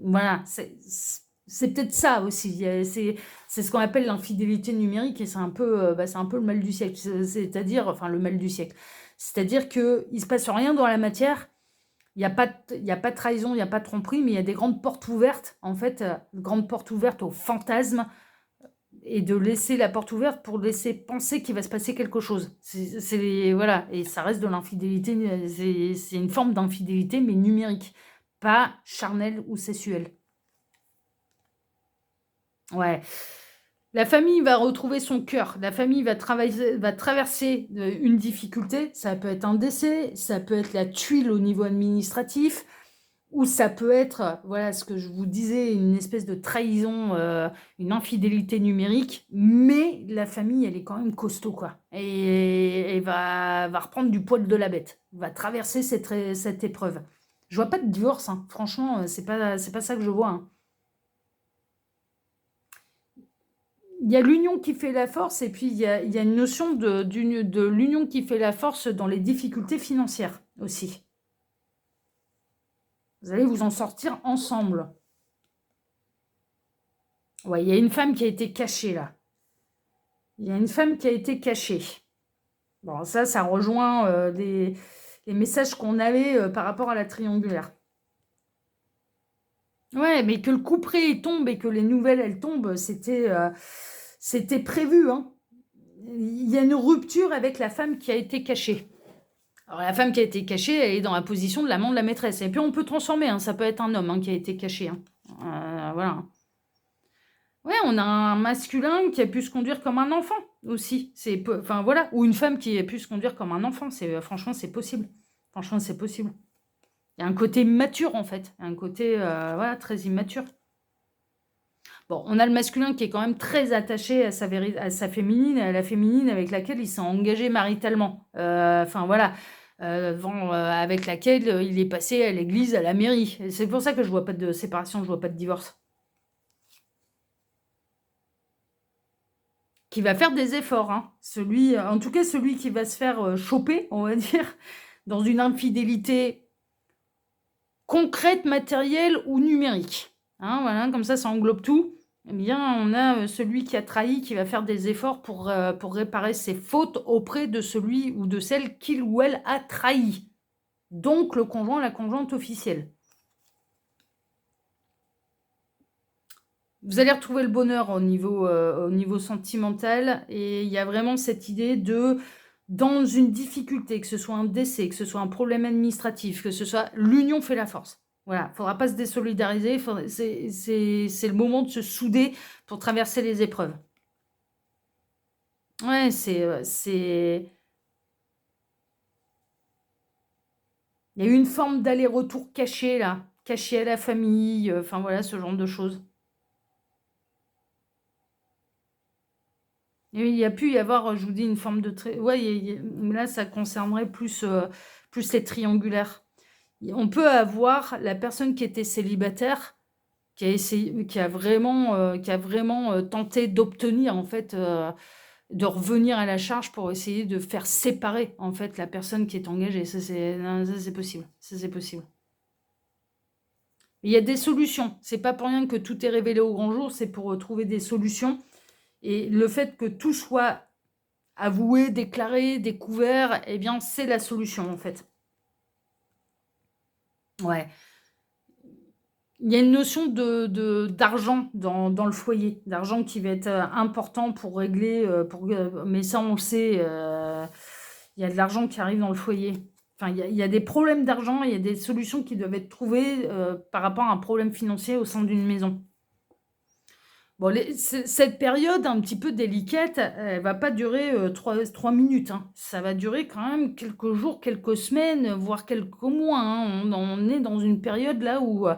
Speaker 1: Voilà, c'est peut-être ça aussi. C'est ce qu'on appelle l'infidélité numérique et c'est un peu, bah, c'est un peu le mal du siècle. C'est-à-dire, enfin, le mal du siècle. C'est-à-dire qu'il ne se passe rien dans la matière. Il y a pas de trahison, il n'y a pas de tromperie, mais il y a des grandes portes ouvertes, en fait, grandes portes ouvertes au fantasme et de laisser la porte ouverte pour laisser penser qu'il va se passer quelque chose. Voilà, et ça reste de l'infidélité, c'est une forme d'infidélité, mais numérique, pas charnelle ou sexuelle. Ouais. La famille va retrouver son cœur. La famille va traverser une difficulté. Ça peut être un décès, ça peut être la tuile au niveau administratif, ou ça peut être, voilà ce que je vous disais, une espèce de trahison, une infidélité numérique, mais la famille, elle est quand même costaud, quoi. Et va reprendre du poil de la bête, va traverser cette épreuve. Je vois pas de divorce, hein. Franchement, c'est pas ça que je vois, hein. Il y a l'union qui fait la force, et puis il y a une notion de l'union qui fait la force dans les difficultés financières aussi. Vous allez vous en sortir ensemble. Ouais, il y a une femme qui a été cachée là. Il y a une femme qui a été cachée. Bon, ça rejoint les messages qu'on avait par rapport à la triangulaire. Ouais, mais que le couperet tombe et que les nouvelles, elles tombent, c'était prévu, hein. Il y a une rupture avec la femme qui a été cachée. Alors, la femme qui a été cachée, elle est dans la position de l'amant de la maîtresse. Et puis, on peut transformer, hein, ça peut être un homme hein, qui a été caché, hein. Voilà. Ouais, on a un masculin qui a pu se conduire comme un enfant aussi. Enfin voilà, ou une femme qui a pu se conduire comme un enfant. Franchement, c'est possible. Franchement, c'est possible. Il y a un côté immature en fait, un côté voilà, très immature. Bon, on a le masculin qui est quand même très attaché à sa féminine, à la féminine avec laquelle il s'est engagé maritalement. Enfin voilà, avec laquelle il est passé à l'église, à la mairie. Et c'est pour ça que je vois pas de séparation, je vois pas de divorce. Qui va faire des efforts, hein. En tout cas, celui qui va se faire choper, on va dire, dans une infidélité concrète, matérielle ou numérique. Hein, voilà, comme ça englobe tout. Eh bien, on a celui qui a trahi, qui va faire des efforts pour réparer ses fautes auprès de celui ou de celle qu'il ou elle a trahi. Donc, le conjoint, la conjointe officielle. Vous allez retrouver le bonheur au niveau sentimental et il y a vraiment cette idée de, dans une difficulté, que ce soit un décès, que ce soit un problème administratif, que ce soit l'union fait la force. Voilà, il ne faudra pas se désolidariser, c'est le moment de se souder pour traverser les épreuves. Ouais, il y a eu une forme d'aller-retour caché là, caché à la famille, enfin voilà, ce genre de choses. Et oui, il y a pu y avoir, je vous dis, une forme de ouais, là, ça concernerait plus les triangulaires. On peut avoir la personne qui était célibataire, qui a vraiment tenté d'obtenir, en fait, de revenir à la charge pour essayer de faire séparer, en fait, la personne qui est engagée. Non, ça, c'est possible. Ça, c'est possible. Il y a des solutions. C'est pas pour rien que tout est révélé au grand jour, c'est pour trouver des solutions. Et le fait que tout soit avoué, déclaré, découvert, eh bien, c'est la solution, en fait. Ouais. Il y a une notion d'argent dans le foyer, d'argent qui va être important pour régler, mais ça on le sait, il y a de l'argent qui arrive dans le foyer. Enfin, il y a des problèmes d'argent, il y a des solutions qui doivent être trouvées par rapport à un problème financier au sein d'une maison. Bon, cette période un petit peu délicate, elle va pas durer 3 minutes, hein. Ça va durer quand même quelques jours, quelques semaines, voire quelques mois, hein. On est dans une période là où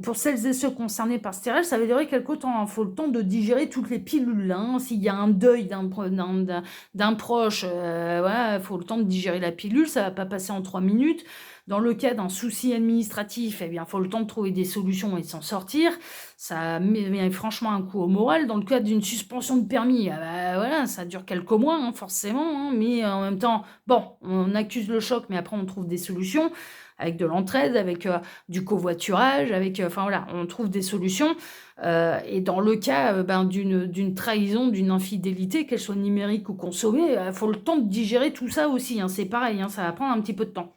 Speaker 1: pour celles et ceux concernés par ce tirage, ça va durer quelques temps. Il faut le temps de digérer toutes les pilules, hein. S'il y a un deuil d'un proche, il faut le temps de digérer la pilule, ça va pas passer en 3 minutes. Dans le cas d'un souci administratif, eh bien, il faut le temps de trouver des solutions et de s'en sortir. Ça met franchement un coup au moral. Dans le cas d'une suspension de permis, voilà, ça dure quelques mois, hein, forcément, hein, mais en même temps, bon, on accuse le choc, mais après on trouve des solutions avec de l'entraide, avec du covoiturage, avec, enfin voilà, on trouve des solutions. Et dans le cas d'une trahison, d'une infidélité, qu'elle soit numérique ou consommée, il faut le temps de digérer tout ça aussi, hein, c'est pareil, hein, ça va prendre un petit peu de temps.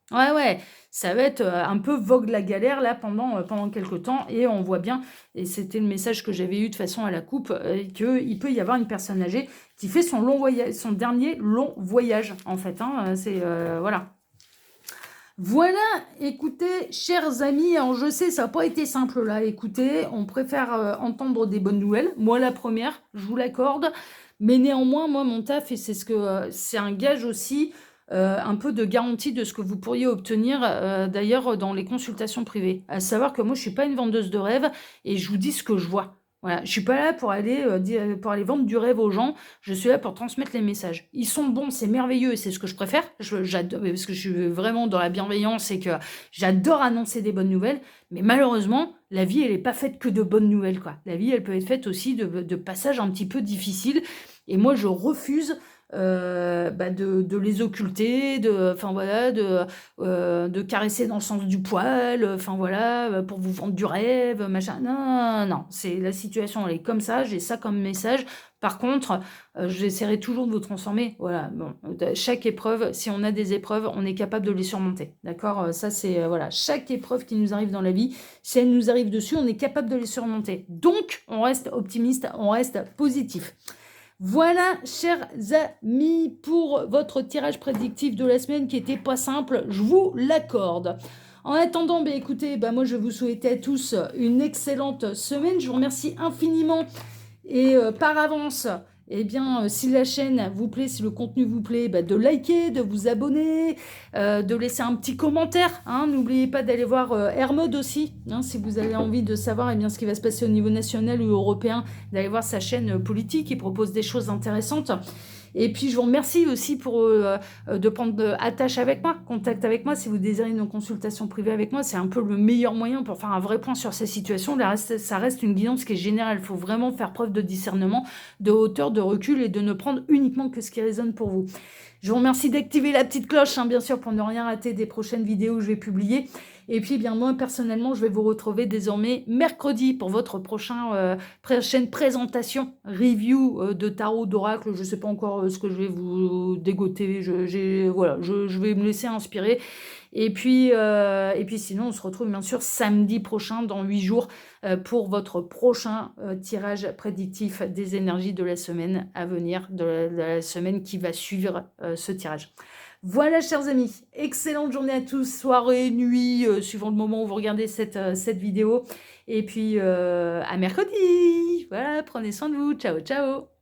Speaker 1: Ouais, ouais, ça va être un peu vogue la galère là pendant quelques temps et on voit bien, et c'était le message que j'avais eu de façon à la coupe, qu'il peut y avoir une personne âgée qui fait son dernier long voyage en fait, hein, c'est voilà. Voilà, écoutez, chers amis, alors je sais, ça n'a pas été simple là, écoutez, on préfère entendre des bonnes nouvelles, moi la première, je vous l'accorde, mais néanmoins, moi mon taf, et c'est un gage aussi, un peu de garantie de ce que vous pourriez obtenir d'ailleurs dans les consultations privées. À savoir que moi je suis pas une vendeuse de rêves et je vous dis ce que je vois. Voilà, je suis pas là pour aller vendre du rêve aux gens, je suis là pour transmettre les messages. Ils sont bons, c'est merveilleux et c'est ce que je préfère. J'adore, parce que je suis vraiment dans la bienveillance et que j'adore annoncer des bonnes nouvelles. Mais malheureusement, la vie, elle n'est pas faite que de bonnes nouvelles, quoi. La vie, elle peut être faite aussi de passages un petit peu difficiles. Et moi, je refuse de les occulter, enfin voilà, de caresser dans le sens du poil, enfin voilà, pour vous vendre du rêve, machin. Non, non, non, c'est la situation, elle est comme ça, j'ai ça comme message. Par contre, j'essaierai toujours de vous transformer. Voilà, bon, chaque épreuve, si on a des épreuves, on est capable de les surmonter. D'accord. Ça, c'est voilà, chaque épreuve qui nous arrive dans la vie, si elle nous arrive dessus, on est capable de les surmonter. Donc, on reste optimiste, on reste positif. Voilà, chers amis, pour votre tirage prédictif de la semaine qui était pas simple, je vous l'accorde. En attendant, écoutez, moi je vais vous souhaiter à tous une excellente semaine. Je vous remercie infiniment et par avance, si la chaîne vous plaît, si le contenu vous plaît, de liker, de vous abonner, de laisser un petit commentaire. Hein. N'oubliez pas d'aller voir Hermode aussi, hein, si vous avez envie de savoir ce qui va se passer au niveau national ou européen, d'aller voir sa chaîne politique, il propose des choses intéressantes. Et puis, je vous remercie aussi de prendre attache avec moi, contact avec moi. Si vous désirez une consultation privée avec moi, c'est un peu le meilleur moyen pour faire un vrai point sur ces situations. Ça reste une guidance qui est générale. Il faut vraiment faire preuve de discernement, de hauteur, de recul et de ne prendre uniquement que ce qui résonne pour vous. Je vous remercie d'activer la petite cloche, bien sûr, pour ne rien rater des prochaines vidéos que je vais publier. Et puis, moi, personnellement, je vais vous retrouver désormais mercredi pour votre prochaine présentation, review de tarot, d'oracle. Je ne sais pas encore ce que je vais vous dégoter. Voilà, je vais me laisser inspirer. Et puis sinon, on se retrouve bien sûr samedi prochain, dans 8 jours, pour votre prochain tirage prédictif des énergies de la semaine à venir, de la semaine qui va suivre ce tirage. Voilà, chers amis, excellente journée à tous, soirée, nuit, suivant le moment où vous regardez cette vidéo. Et puis, à mercredi. Voilà, prenez soin de vous. Ciao, ciao.